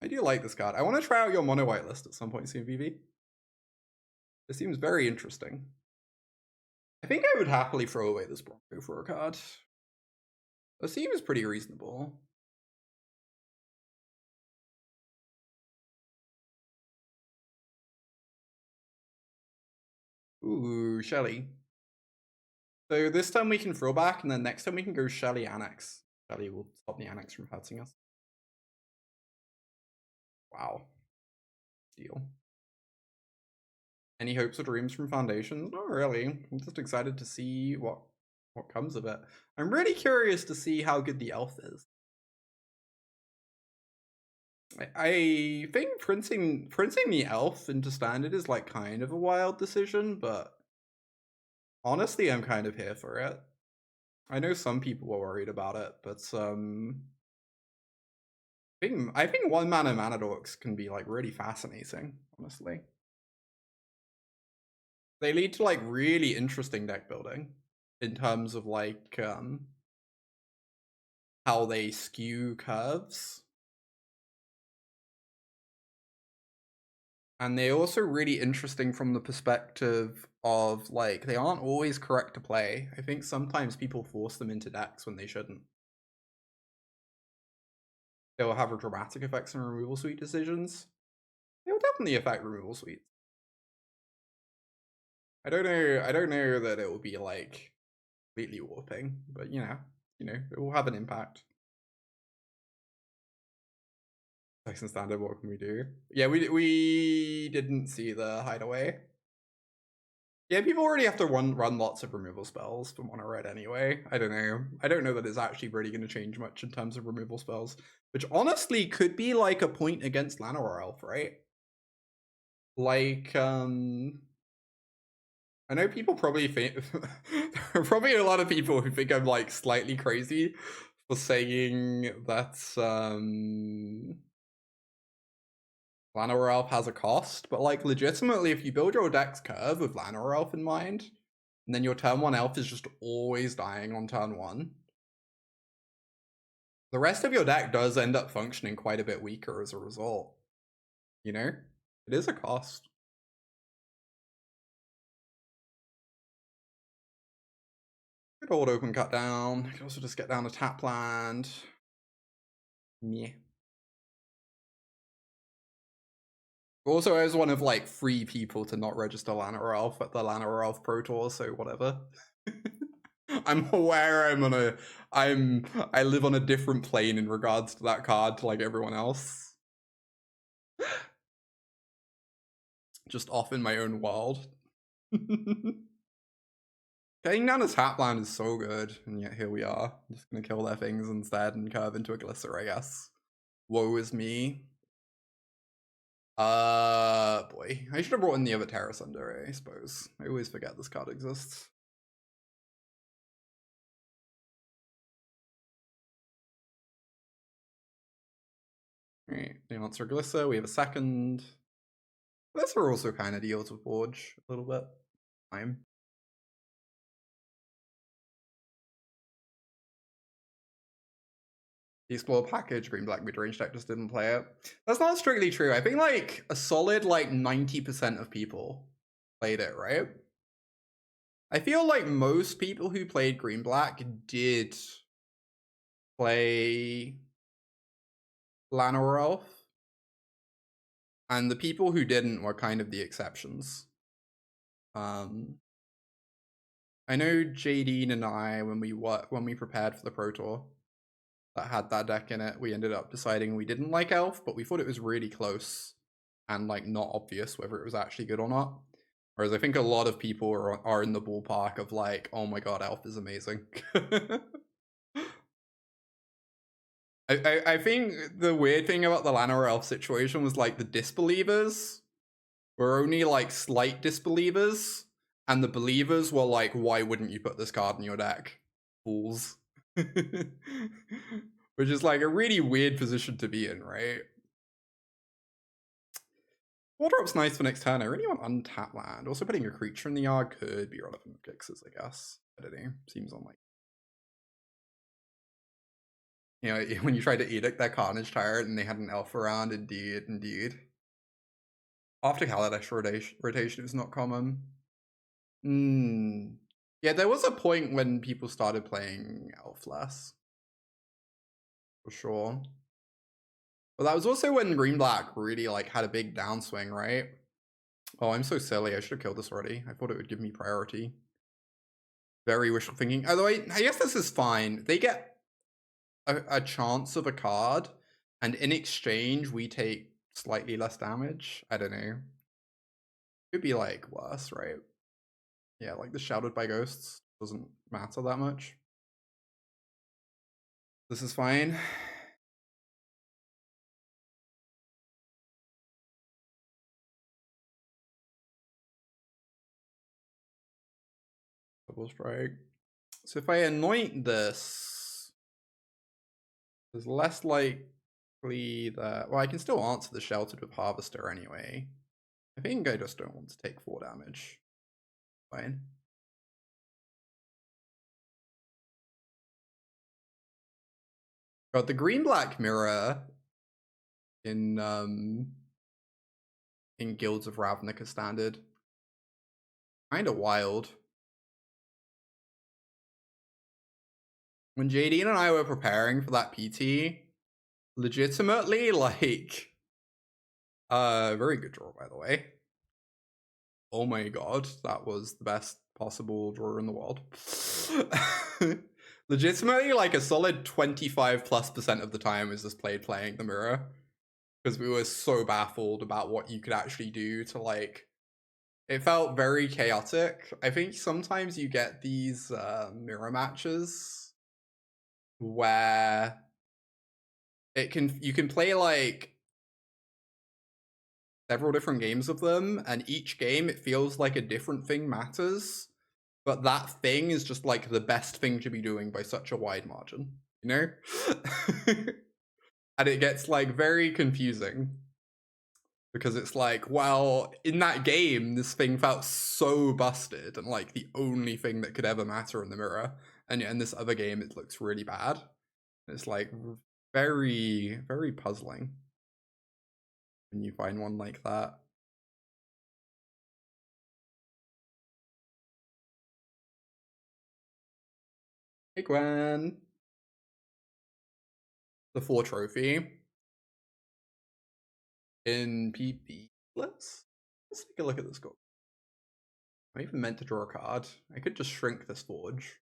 I do like this card. I want to try out your mono white list at some point soon, VV. It seems very interesting. I think I would happily throw away this Bronco for a card. It seems pretty reasonable. Ooh, Shelly. So this time we can throw back, and then next time we can go Shelly Annex. Shelly will stop the Annex from hurting us. Wow. Deal. Any hopes or dreams from Foundations? Not really. I'm just excited to see what comes of it. I'm really curious to see how good the elf is. I think printing the elf into standard is like kind of a wild decision, but honestly, I'm kind of here for it. I know some people were worried about it, but I think one mana dorks can be like really fascinating, honestly. They lead to like really interesting deck building in terms of like how they skew curves. And they're also really interesting from the perspective of like they aren't always correct to play. I think sometimes people force them into decks when they shouldn't. They'll have dramatic effects on removal suite decisions. They will definitely affect removal suites. I don't know that it will be like completely warping, but you know, it will have an impact. Texan standard, what can we do? Yeah, we didn't see the hideaway. Yeah, people already have to run lots of removal spells from what I read anyway. I don't know. I don't know that it's actually really going to change much in terms of removal spells, which honestly could be like a point against Llanowar Elf, right? Like, I know people probably think there are probably a lot of people who think I'm like slightly crazy for saying that Llanowar Elf has a cost, but like legitimately, if you build your deck's curve with Llanowar Elf in mind, and then your turn 1 elf is just always dying on turn 1, the rest of your deck does end up functioning quite a bit weaker as a result. You know? It is a cost. Could hold open cut down. I could also just get down to tap land. Meh. Also, I was one of like 3 people to not register Llanowar Elf at the Llanowar Elf Pro Tour, so whatever. I'm aware I live on a different plane in regards to that card to like everyone else. Just off in my own world. Getting down a tap land is so good, and yet here we are. I'm just gonna kill their things instead and curve into a Glissa, I guess. Woe is me. Boy. I should have brought in the other Tear Asunder, I suppose. I always forget this card exists. Alright, the answer Glissa, we have a second. Glissa also kind of deals with Forge a little bit. Time. The Explore package, green black mid-range deck just didn't play it. That's not strictly true. I think like a solid like 90% of people played it, right? I feel like most people who played green black did play Llanowar Elf. And the people who didn't were kind of the exceptions. I know Jadine and I, when we prepared for the Pro Tour that had that deck in it, we ended up deciding we didn't like Elf, but we thought it was really close and like not obvious whether it was actually good or not. Whereas I think a lot of people are in the ballpark of like, oh my god, Elf is amazing. I think the weird thing about the Llanowar Elf situation was like the disbelievers were only like slight disbelievers, and the believers were like, why wouldn't you put this card in your deck? Fools. Which is like a really weird position to be in, right? 4-drop's nice for next turn. I really want untap land. Also putting a creature in the yard could be relevant with Kixes, I guess. I don't know. Seems unlikely. You know, when you tried to Edict that Carnage Tyrant and they had an elf around, indeed. After Kaladesh rotation is not common. Yeah, there was a point when people started playing elf less. For sure. But that was also when green black really like had a big downswing, right? Oh, I'm so silly. I should have killed this already. I thought it would give me priority. Very wishful thinking. Although I guess this is fine. They get a chance of a card, and in exchange we take slightly less damage. I don't know. Could be like worse, right? Yeah, like the Shrouded by Ghosts doesn't matter that much. This is fine. Double strike. So if I anoint this, there's less likely that... Well, I can still answer the Sheltered with Harvester anyway. I think I just don't want to take 4 damage. Fine. Got the green-black mirror in Guilds of Ravnica standard. Kinda wild. When Jadine and I were preparing for that PT, legitimately, like... very good draw, by the way. Oh my god, that was the best possible draw in the world. Legitimately, like a solid 25+% of the time is just playing the mirror. Because we were so baffled about what you could actually do to like... It felt very chaotic. I think sometimes you get these mirror matches where you can play like several different games of them, and each game it feels like a different thing matters, but that thing is just like the best thing to be doing by such a wide margin, you know? And it gets like very confusing because it's like, well, in that game this thing felt so busted and like the only thing that could ever matter in the mirror, and in this other game it looks really bad. It's like very, very puzzling when you find one like that. Hey Gwen. The 4 trophy in PP. Let's take a look at this goal. I even meant to draw a card. I could just shrink this forge.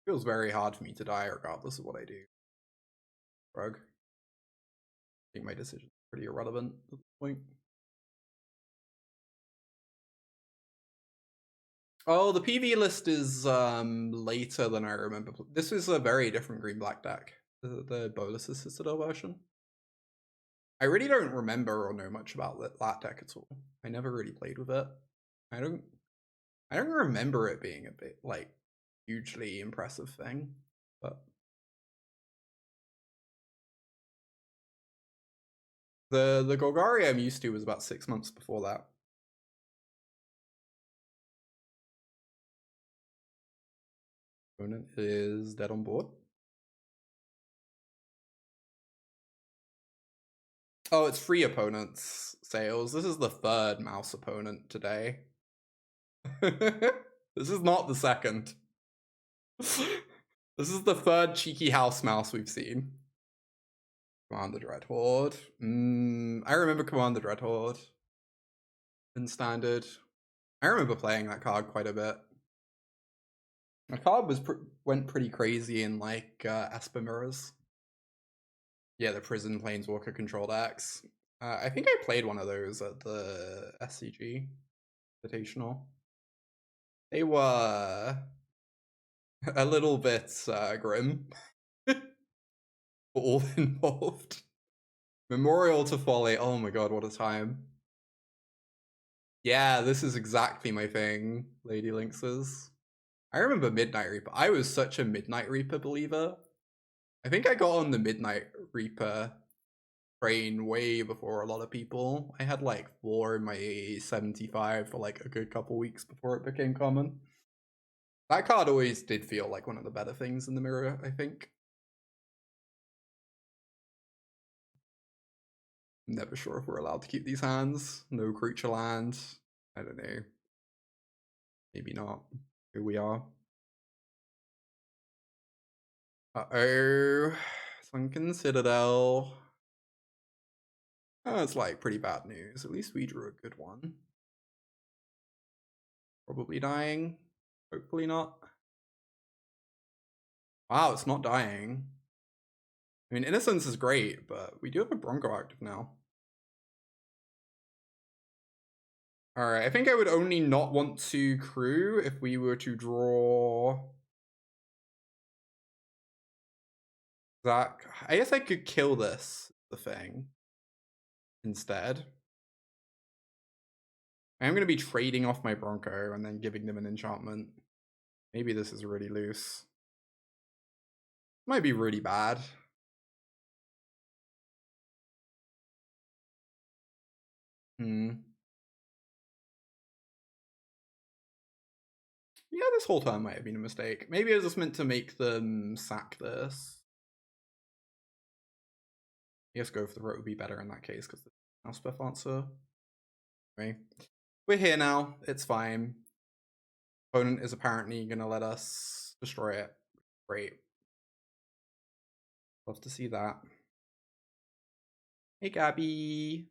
Feels very hard for me to die regardless of what I do. Rug. I think my decision is pretty irrelevant at this point. Oh, the PV list is later than I remember. This is a very different green-black deck. The Bolus's Citadel version. I really don't remember or know much about that deck at all. I never really played with it. I don't remember it being a bit like hugely impressive thing, but the Golgari I'm used to was about 6 months before that. Opponent is dead on board. Oh, it's free opponents sales. This is the third mouse opponent today. This is not the second. This is the third cheeky house mouse we've seen. Commander Dreadhorde. I remember Commander Dreadhorde in Standard. I remember playing that card quite a bit. The card went pretty crazy in like Esper Mirrors. Yeah, the Prison Planeswalker control decks. I think I played one of those at the SCG Invitational. They were a little bit grim. All involved. Memorial to Folly. Oh my god, what a time. Yeah, this is exactly my thing, Lady Lynxes. I remember Midnight Reaper. I was such a Midnight Reaper believer. I think I got on the Midnight Reaper train way before a lot of people. I had like 4 in my 75 for like a good couple weeks before it became common. That card always did feel like one of the better things in the mirror, I think. I'm never sure if we're allowed to keep these hands. No creature land. I don't know. Maybe not. Here we are. Uh-oh. Sunken Citadel. Oh, it's like pretty bad news. At least we drew a good one. Probably dying. Hopefully not. Wow, it's not dying. I mean, Innocence is great, but we do have a Bronco active now. Alright, I think I would only not want to crew if we were to draw... that. I guess I could kill this, the thing, instead. I'm going to be trading off my Bronco and then giving them an enchantment. Maybe this is really loose. Might be really bad. Yeah, this whole turn might have been a mistake. Maybe I was just meant to make them sack this. I guess go for the rote would be better in that case because the Elspeth answer. Anyway, we're here now. It's fine. Opponent is apparently going to let us destroy it. Great. Love to see that. Hey, Gabby.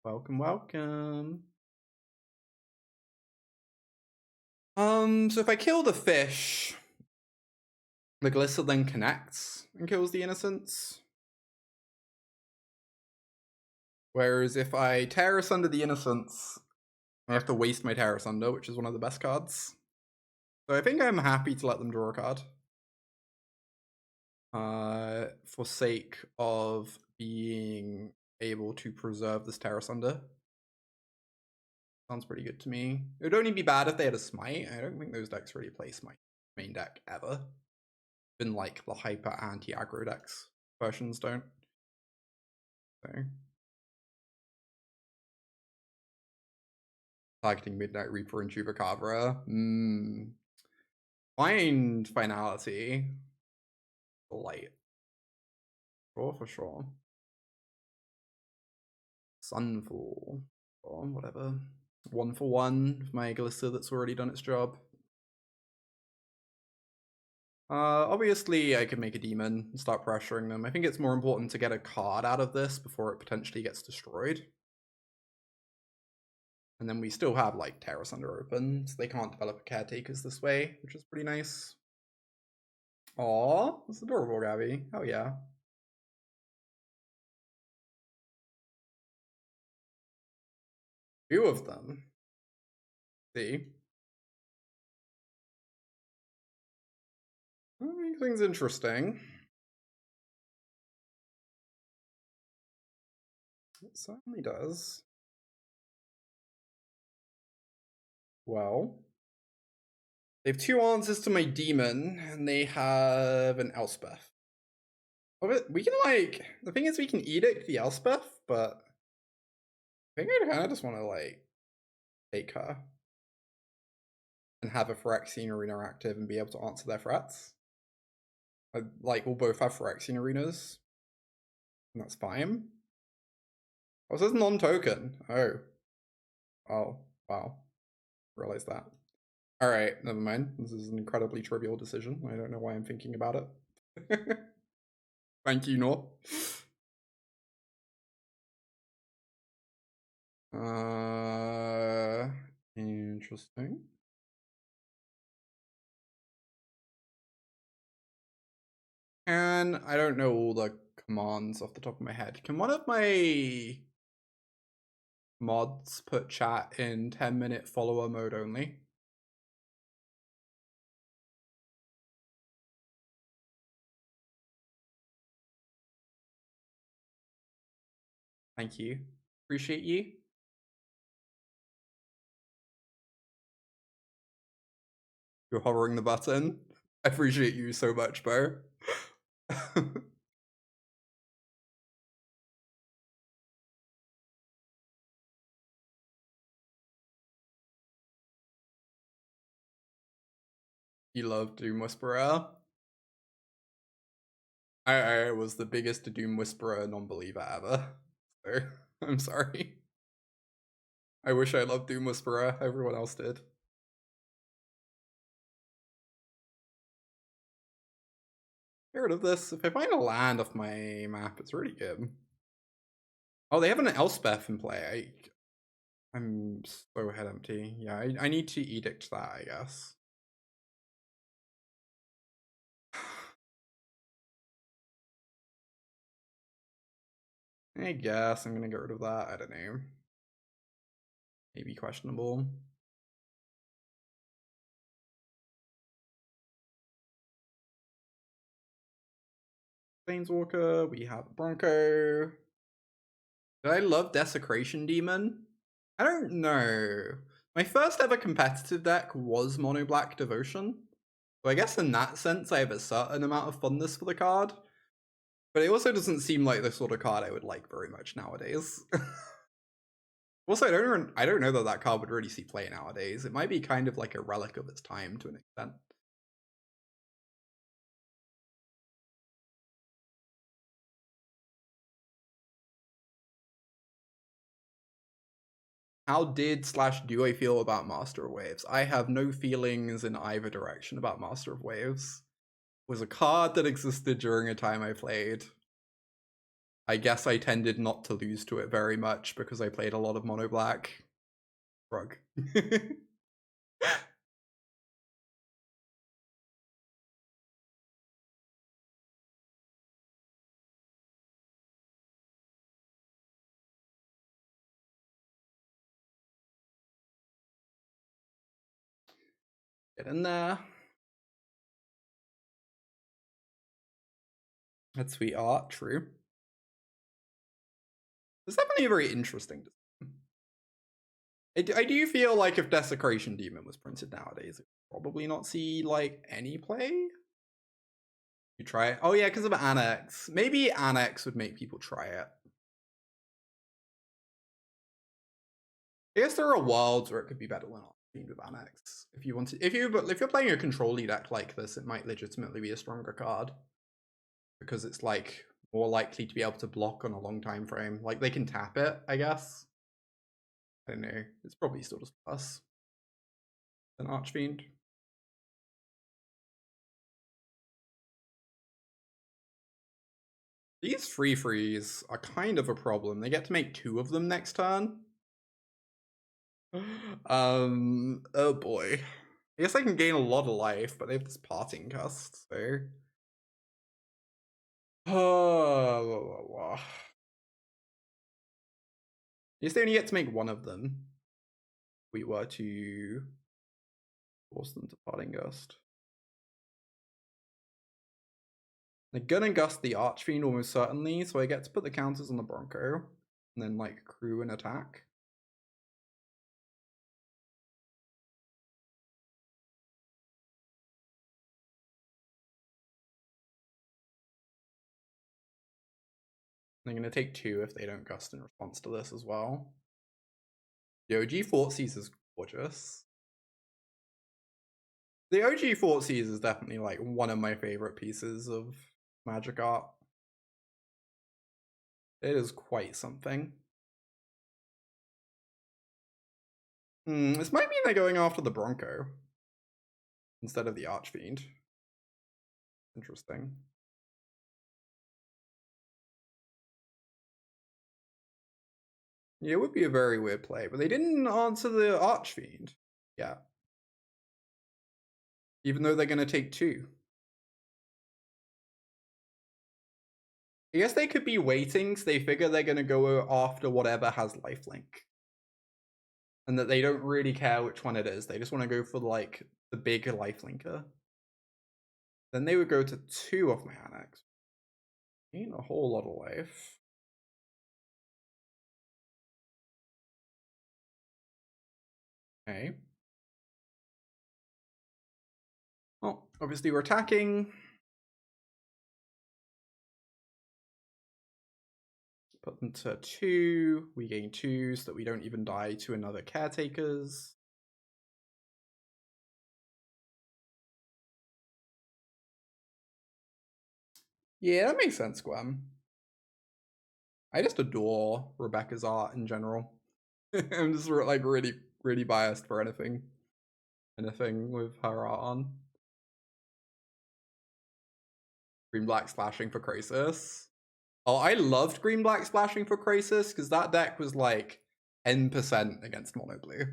Welcome, welcome. So if I kill the fish, the Glissa then connects and kills the Innocence. Whereas if I Tear Asunder the Innocence, I have to waste my Tear Asunder, which is one of the best cards. So I think I'm happy to let them draw a card. For sake of being able to preserve this Tear Asunder. Sounds pretty good to me. It would only be bad if they had a Smite. I don't think those decks really play Smite main deck ever. Been like the hyper anti-aggro decks versions don't. So. Targeting Midnight Reaper and Chupacabra. Find Finality. Light. Sure, for sure. Sunfall. Or whatever. 1 for 1 with my Glissa that's already done its job. Obviously I could make a demon and start pressuring them. I think it's more important to get a card out of this before it potentially gets destroyed. And then we still have like Tear Asunder open, so they can't develop caretakers this way, which is pretty nice. Aw, that's adorable, Gabby. Oh yeah. Two of them. See? That makes things interesting. It certainly does. Well, they have 2 answers to my demon, and they have an Elspeth. We can like, the thing is we can Edict the Elspeth, but I think I kind of just want to like take her and have a Phyrexian Arena active and be able to answer their threats. Like we'll both have Phyrexian Arenas, and that's fine. Oh, it says non-token. Oh. Oh, wow. Realized that. Alright, never mind. This is an incredibly trivial decision. I don't know why I'm thinking about it. Thank you, Nor. Interesting. And I don't know all the commands off the top of my head. Can one of my mods put chat in 10-minute follower mode only? Thank you. Appreciate you. You're hovering the button. I appreciate you so much, Bo. You love Doom Whisperer. I was the biggest Doom Whisperer non-believer ever. So, I'm sorry. I wish I loved Doom Whisperer. Everyone else did. Get rid of this. If I find a land off my map, it's really good. Oh, they have an Elspeth in play. I'm so head empty. Yeah, I need to edict that, I guess. I guess I'm gonna get rid of that. I don't know. Maybe questionable. Planeswalker, we have Bronco. Did I love Desecration Demon? I don't know. My first ever competitive deck was Mono Black Devotion. So I guess in that sense I have a certain amount of fondness for the card. But it also doesn't seem like the sort of card I would like very much nowadays. Also, I don't know that that card would really see play nowadays. It might be kind of like a relic of its time to an extent. How do I feel about Master of Waves? I have no feelings in either direction about Master of Waves. It was a card that existed during a time I played. I guess I tended not to lose to it very much because I played a lot of Mono Black. Shrug. Get in there. That's sweet art, true. It's definitely very interesting. I do feel like if Desecration Demon was printed nowadays, it would probably not see like any play. You try it. Oh yeah, because of Annex. Maybe Annex would make people try it. I guess there are worlds where it could be better than Archfiend with Annex. If you want to, if you're playing a control-y deck like this, it might legitimately be a stronger card because it's like more likely to be able to block on a long time frame. Like they can tap it, I guess. I don't know. It's probably still just plus than Archfiend. These free frees are kind of a problem. They get to make 2 of them next turn. Oh boy. I guess I can gain a lot of life, but they have this parting cost, so. Oh, I guess they only get to make 1 of them. If we were to force them to parting gust. They're gonna gust the Archfiend almost certainly, so I get to put the counters on the Bronco, and then like crew and attack. They're gonna take 2 if they don't gust in response to this as well. The OG Fortsies is gorgeous. The OG Fortsies is definitely like one of my favorite pieces of Magic art. It is quite something. This might mean they're going after the Bronco instead of the Archfiend. Interesting. Yeah, it would be a very weird play, but they didn't answer the Archfiend. Yeah. Even though they're going to take 2. I guess they could be waiting because they figure they're going to go after whatever has lifelink. And that they don't really care which one it is. They just want to go for, like, the big lifelinker. Then they would go to 2 of my Annex. Ain't a whole lot of life. Okay. Well, obviously we're attacking. Put them to 2. We gain 2 so that we don't even die to another caretakers. Yeah, that makes sense, Gwen. I just adore Rebecca's art in general. I'm just like really biased for anything with her art on. Green Black Splashing for Crisis. Oh, I loved Green Black Splashing for Crisis because that deck was like N% against mono blue.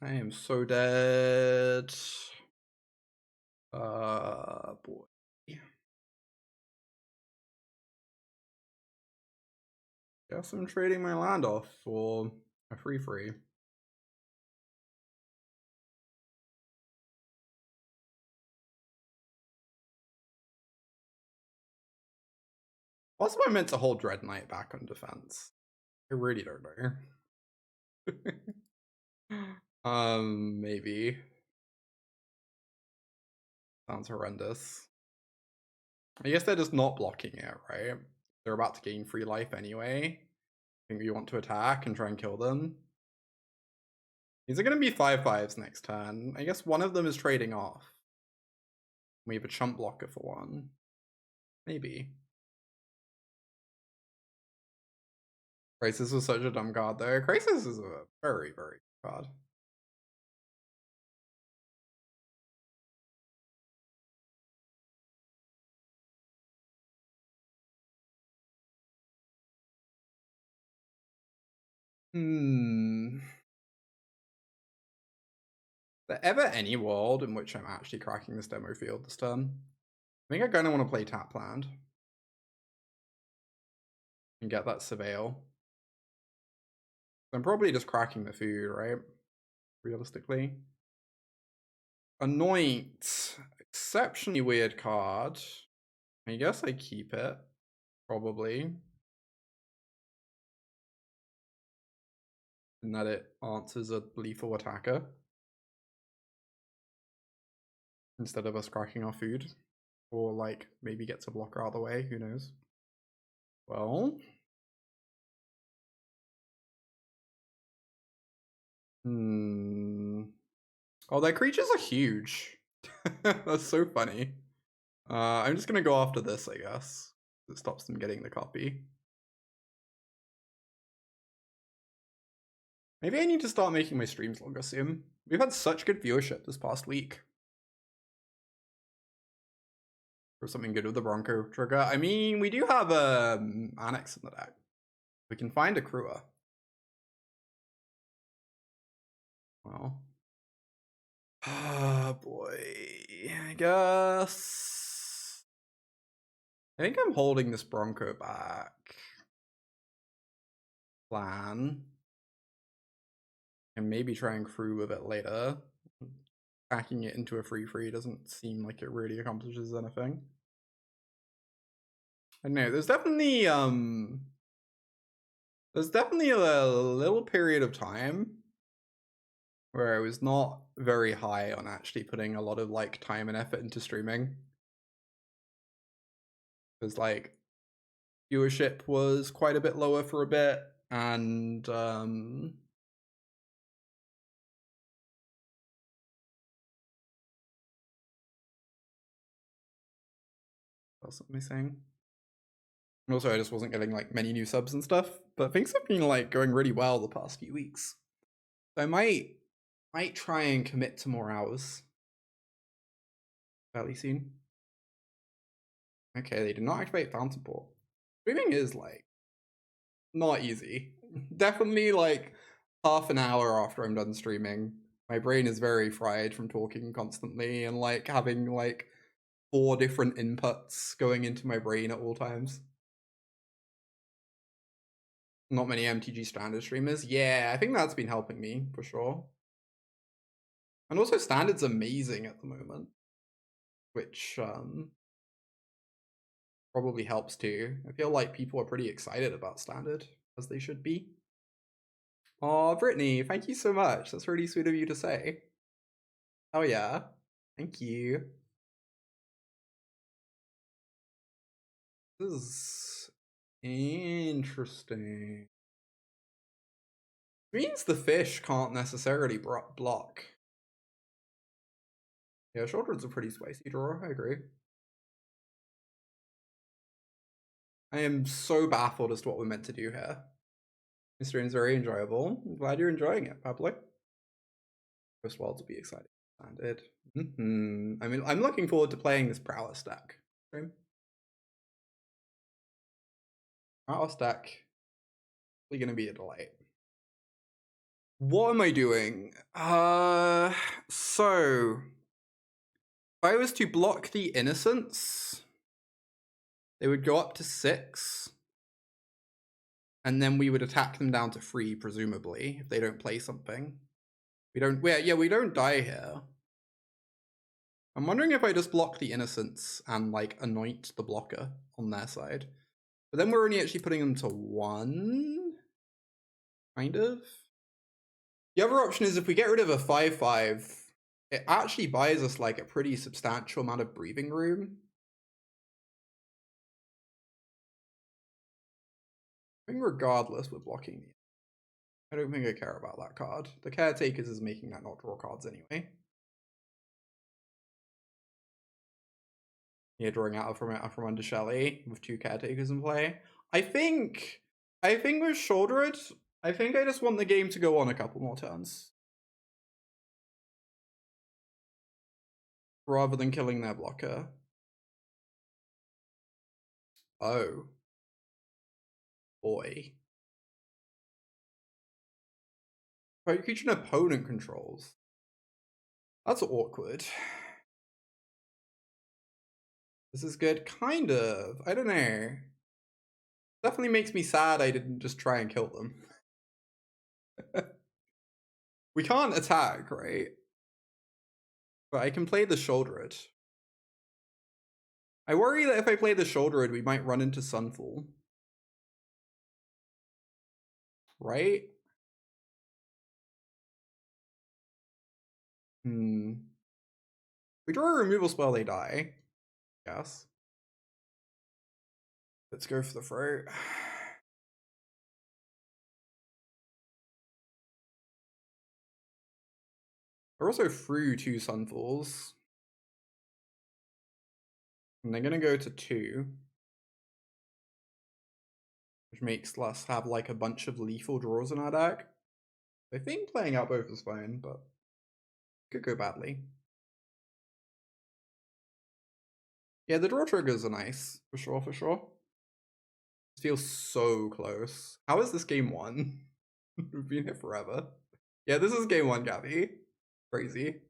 I am so dead. Boy. Guess I'm trading my land off for a free. Also, I meant to hold Dreadknight back on defense. I really don't know. Maybe. Sounds horrendous. I guess they're just not blocking it, right? They're about to gain free life anyway. I think we want to attack and try and kill them. These are going to be 5/5s next turn. I guess one of them is trading off. We have a chump blocker for one. Maybe. Crisis was such a dumb card though. Crisis is a very good card. There ever any world in which I'm actually cracking this demo field this turn? I think I kind of want to play tap land and get that surveil. I'm probably just cracking the food, right? Realistically. Anoint. Exceptionally weird card. I guess I keep it. Probably. And that it answers a lethal attacker. Instead of us cracking our food. Or like maybe gets a blocker out of the way, who knows. Well. Oh, their creatures are huge. That's so funny. I'm just gonna go after this, I guess. It stops them getting the copy. Maybe I need to start making my streams longer soon. We've had such good viewership this past week. For something good with the Bronco trigger. I mean, we do have Annex in the deck. We can find a Crewer. Well. Ah, boy. I guess. I think I'm holding this Bronco back. Plan. And maybe try and crew with it later. Packing it into a free doesn't seem like it really accomplishes anything. I don't know, there's definitely a little period of time where I was not very high on actually putting a lot of like time and effort into streaming. Because like viewership was quite a bit lower for a bit, and else am I saying? And also, I just wasn't getting like many new subs and stuff, but things have been like going really well the past few weeks. So I might try and commit to more hours fairly soon. Okay, they did not activate Fountain Port. Streaming is like not easy. Definitely like half an hour after I'm done streaming, my brain is very fried from talking constantly and like having like 4 different inputs going into my brain at all times. Not many MTG standard streamers. Yeah, I think that's been helping me for sure. And also standard's amazing at the moment, which probably helps too. I feel like people are pretty excited about standard, as they should be. Oh, Brittany, thank you so much. That's really sweet of you to say. Oh yeah, thank you. This is interesting. Means the fish can't necessarily block. Yeah, Sheoldred's a pretty spicy draw, I agree. I am so baffled as to what we're meant to do here. This stream is very enjoyable. I'm glad you're enjoying it, public. First world to be excited. Standard. I mean, I'm looking forward to playing this Prowess deck. Stream. Prowess deck is going to be a delight. What am I doing? So if I was to block the Innocents, they would go up to 6. And then we would attack them down to 3, presumably, if they don't play something. We don't die here. I'm wondering if I just block the Innocents and like anoint the blocker on their side. But then we're only actually putting them to 1, kind of. The other option is if we get rid of a 5/5, it actually buys us like a pretty substantial amount of breathing room. I think regardless, we're blocking the. I don't think I care about that card. The Caretakers is making that not draw cards anyway. Yeah, drawing out from under Shelly with 2 Caretakers in play. I think with Sheoldred, I think I just want the game to go on a couple more turns. Rather than killing their blocker. Oh. Boy. But creature an opponent controls. That's awkward. This is good, kind of. I don't know. Definitely makes me sad I didn't just try and kill them. We can't attack, right? But I can play the Sheoldred. I worry that if I play the Sheoldred, we might run into Sunfall. Right? We draw a removal spell, they die. Yes. Let's go for the throat. They're also through 2 Sunfalls. And they're gonna go to 2. Which makes us have like a bunch of lethal draws in our deck. I think playing out both is fine, but it could go badly. Yeah, the draw triggers are nice, for sure, for sure. It feels so close. How is this game 1? We've been here forever. Yeah, this is game 1, Gabby. Crazy.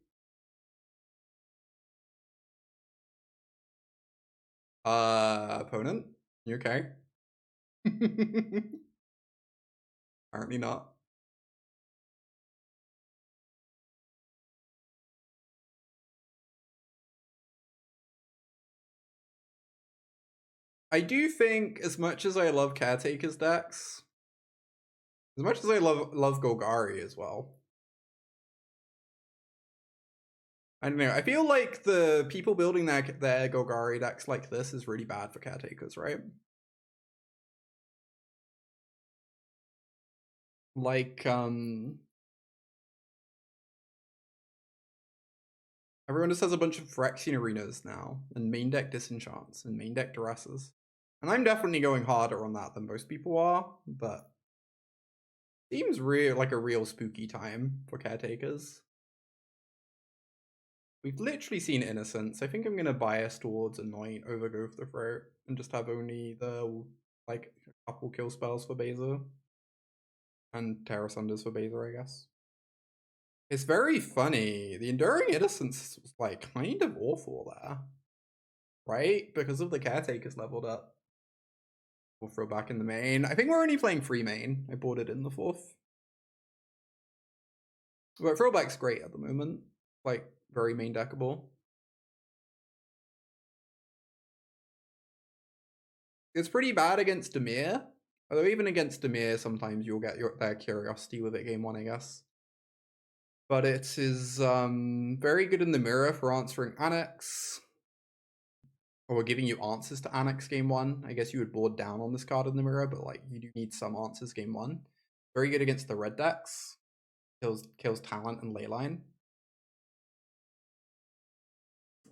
Opponent? You okay? Apparently not. I do think, as much as I love Caretakers decks, as much as I love Golgari as well, I don't know. I feel like the people building their Golgari decks like this is really bad for Caretakers, right? Like, Everyone just has a bunch of Phyrexian arenas now, and main deck disenchants, and main deck duresses. And I'm definitely going harder on that than most people are, but seems real like a real spooky time for caretakers. We've literally seen Innocence. I think I'm gonna bias towards Anoint over Go for the Throat and just have only the like a couple kill spells for Baser. And Tear Asunders for Baser, I guess. It's very funny. The Enduring Innocence was like kind of awful there. Right? Because of the caretakers leveled up. We'll throw back in the main. I think we're only playing free main. I bought it in the 4th. But throwback's great at the moment. Like, very main deckable. It's pretty bad against Dimir. Although even against Dimir, sometimes you'll get their curiosity with it game 1, I guess. But it is very good in the mirror for answering Annex. Or giving you answers to Annex game 1. I guess you would board down on this card in the mirror, but like you do need some answers game 1. Very good against the red decks. Kills Talent and Leyline.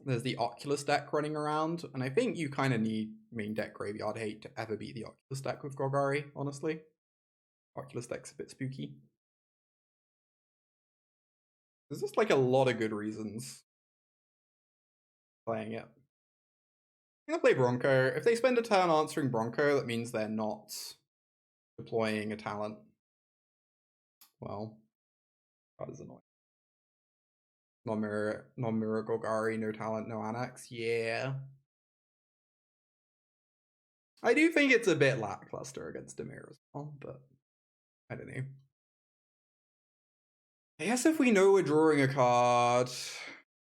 There's the Oculus deck running around, and I think you kind of need main deck Graveyard Hate to ever beat the Oculus deck with Golgari, honestly. Oculus deck's a bit spooky. There's just like a lot of good reasons playing it. I'm gonna play Bronco. If they spend a turn answering Bronco, that means they're not deploying a talent. Well, that is annoying. Non-mirror Golgari, no talent, no Annex. Yeah. I do think it's a bit lackluster against Dimir as well, but I don't know. I guess if we know we're drawing a card,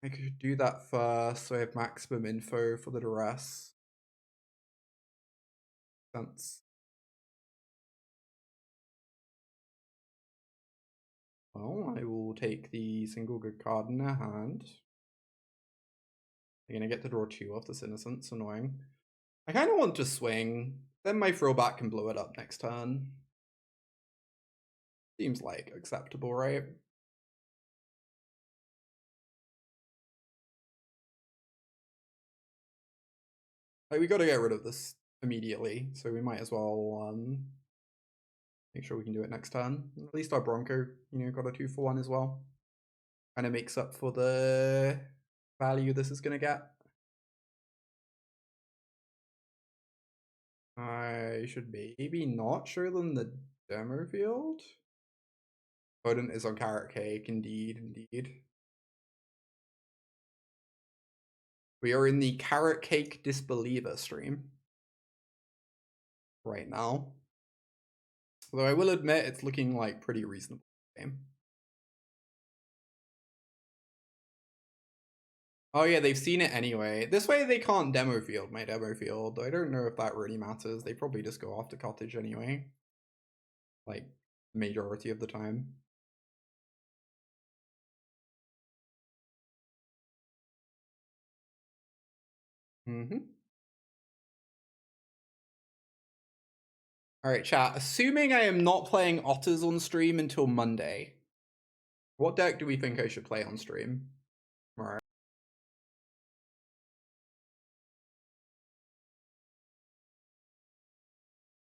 I could do that first so I have maximum info for the Duress. Sense. Well, I will take the single good card in their hand. I'm gonna get to draw 2 off this Innocence, annoying. I kind of want to swing, then my throwback can blow it up next turn. Seems like acceptable, right? Like, we gotta get rid of this immediately, so we might as well make sure we can do it next turn. At least our Bronco, got a 2-for-1 as well. Kind of makes up for the value this is gonna get. I should maybe not show them the demo field. Odin is on Carrot Cake, indeed. We are in the Carrot Cake Disbeliever stream right now. Although I will admit it's looking like pretty reasonable game. Oh yeah, they've seen it anyway. This way they can't demo field my demo field. I don't know if that really matters. They probably just go after Cottage anyway. Like, majority of the time. Alright, chat. Assuming I am not playing Otters on stream until Monday, what deck do we think I should play on stream? Alright.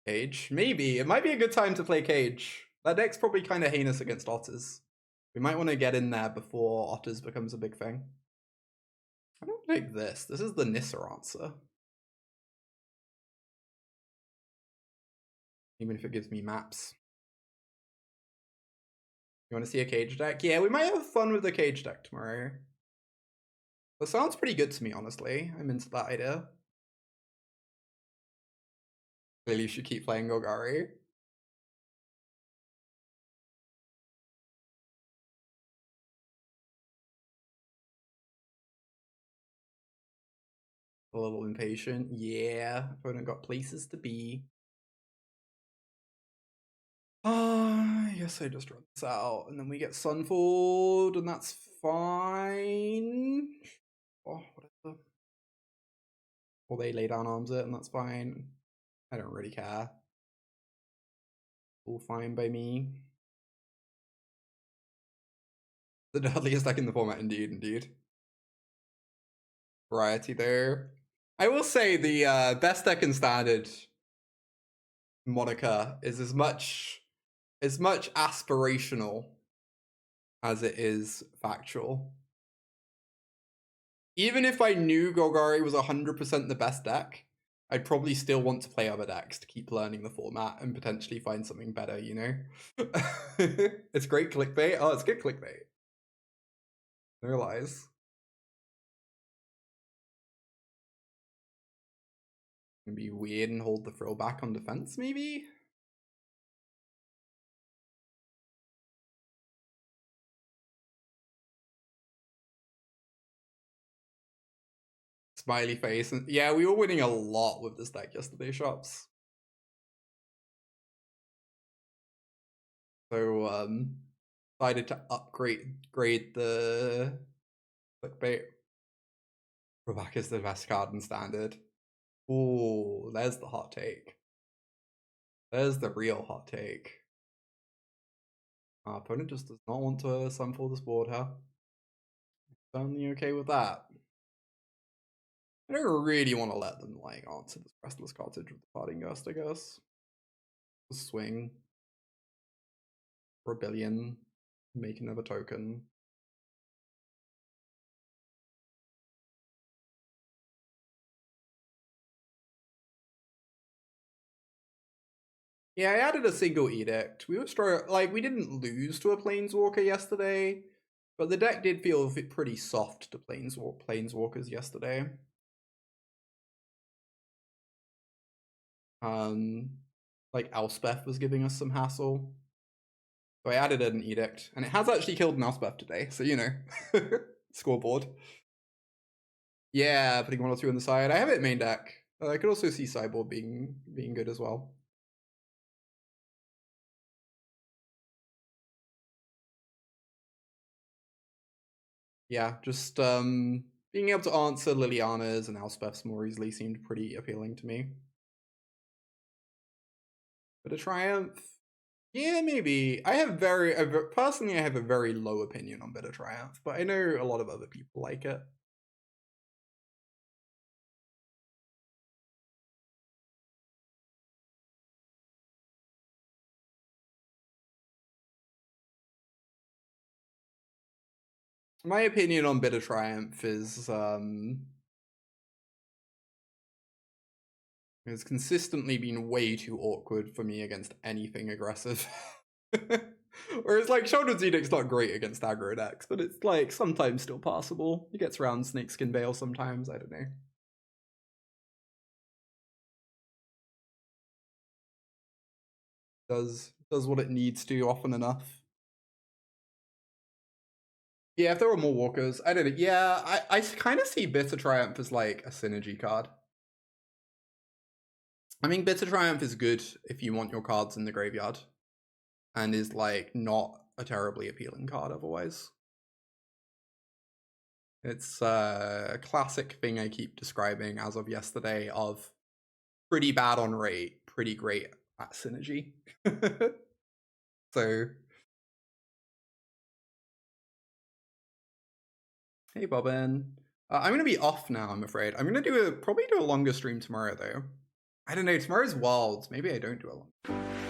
Cage? Maybe. It might be a good time to play Cage. That deck's probably kind of heinous against Otters. We might want to get in there before Otters becomes a big thing. I don't like this. This is the Nissa answer. Even if it gives me maps. You want to see a Cage deck? Yeah, we might have fun with the Cage deck tomorrow. That sounds pretty good to me, honestly. I'm into that idea. Clearly you should keep playing Golgari. A little impatient. Yeah, opponent got places to be. I guess I just run this out, and then we get Sunfold, and that's fine. Oh, whatever. Or they lay down arms it, and that's fine. I don't really care. All fine by me. The deadliest deck in the format, indeed. variety there. I will say the best deck in Standard moniker is as much aspirational as it is factual. Even if I knew Golgari was 100% the best deck, I'd probably still want to play other decks to keep learning the format and potentially find something better, you know? It's great clickbait. Oh, it's good clickbait. No lies. Gonna be weird and hold the Frillback on defense, maybe? Smiley face. And yeah, we were winning a lot with this deck yesterday, shops. So decided to upgrade the clickbait. Frillback is the best card in Standard. Ooh, there's the hot take. There's the real hot take. Our opponent just does not want to sunfall this board, huh? Certainly okay with that. I don't really want to let them like answer this Restless Cottage with the Parting Gust, I guess. Swing. For a billion. Make another token. Yeah, I added a single Edict. We were we didn't lose to a Planeswalker yesterday, but the deck did feel pretty soft to Planeswalkers yesterday. Like Elspeth was giving us some hassle. So I added an Edict, and it has actually killed an Elspeth today, so you know. Scoreboard. Yeah, putting 1 or 2 on the side. I have it main deck. I could also see Sideboard being good as well. Yeah, just being able to answer Liliana's and Elspeth's more easily seemed pretty appealing to me. But a Triumph, yeah, maybe. Personally, I have a very low opinion on Bitter Triumph, but I know a lot of other people like it. My opinion on Bitter Triumph is it's consistently been way too awkward for me against anything aggressive. Whereas like Sheoldred's Edict's not great against aggro decks, but it's like sometimes still passable. It gets around Snakeskin Veil sometimes, I don't know. Does what it needs to often enough. Yeah, if there were more walkers, I don't know. Yeah, I kind of see Bitter Triumph as like a synergy card. I mean, Bitter Triumph is good if you want your cards in the graveyard, and is like not a terribly appealing card otherwise. It's a classic thing I keep describing as of yesterday of pretty bad on rate, pretty great at synergy. So, hey Bobbin. I'm gonna be off now, I'm afraid. I'm gonna probably do a longer stream tomorrow though. I don't know, tomorrow's Wilds. Maybe I don't do a long.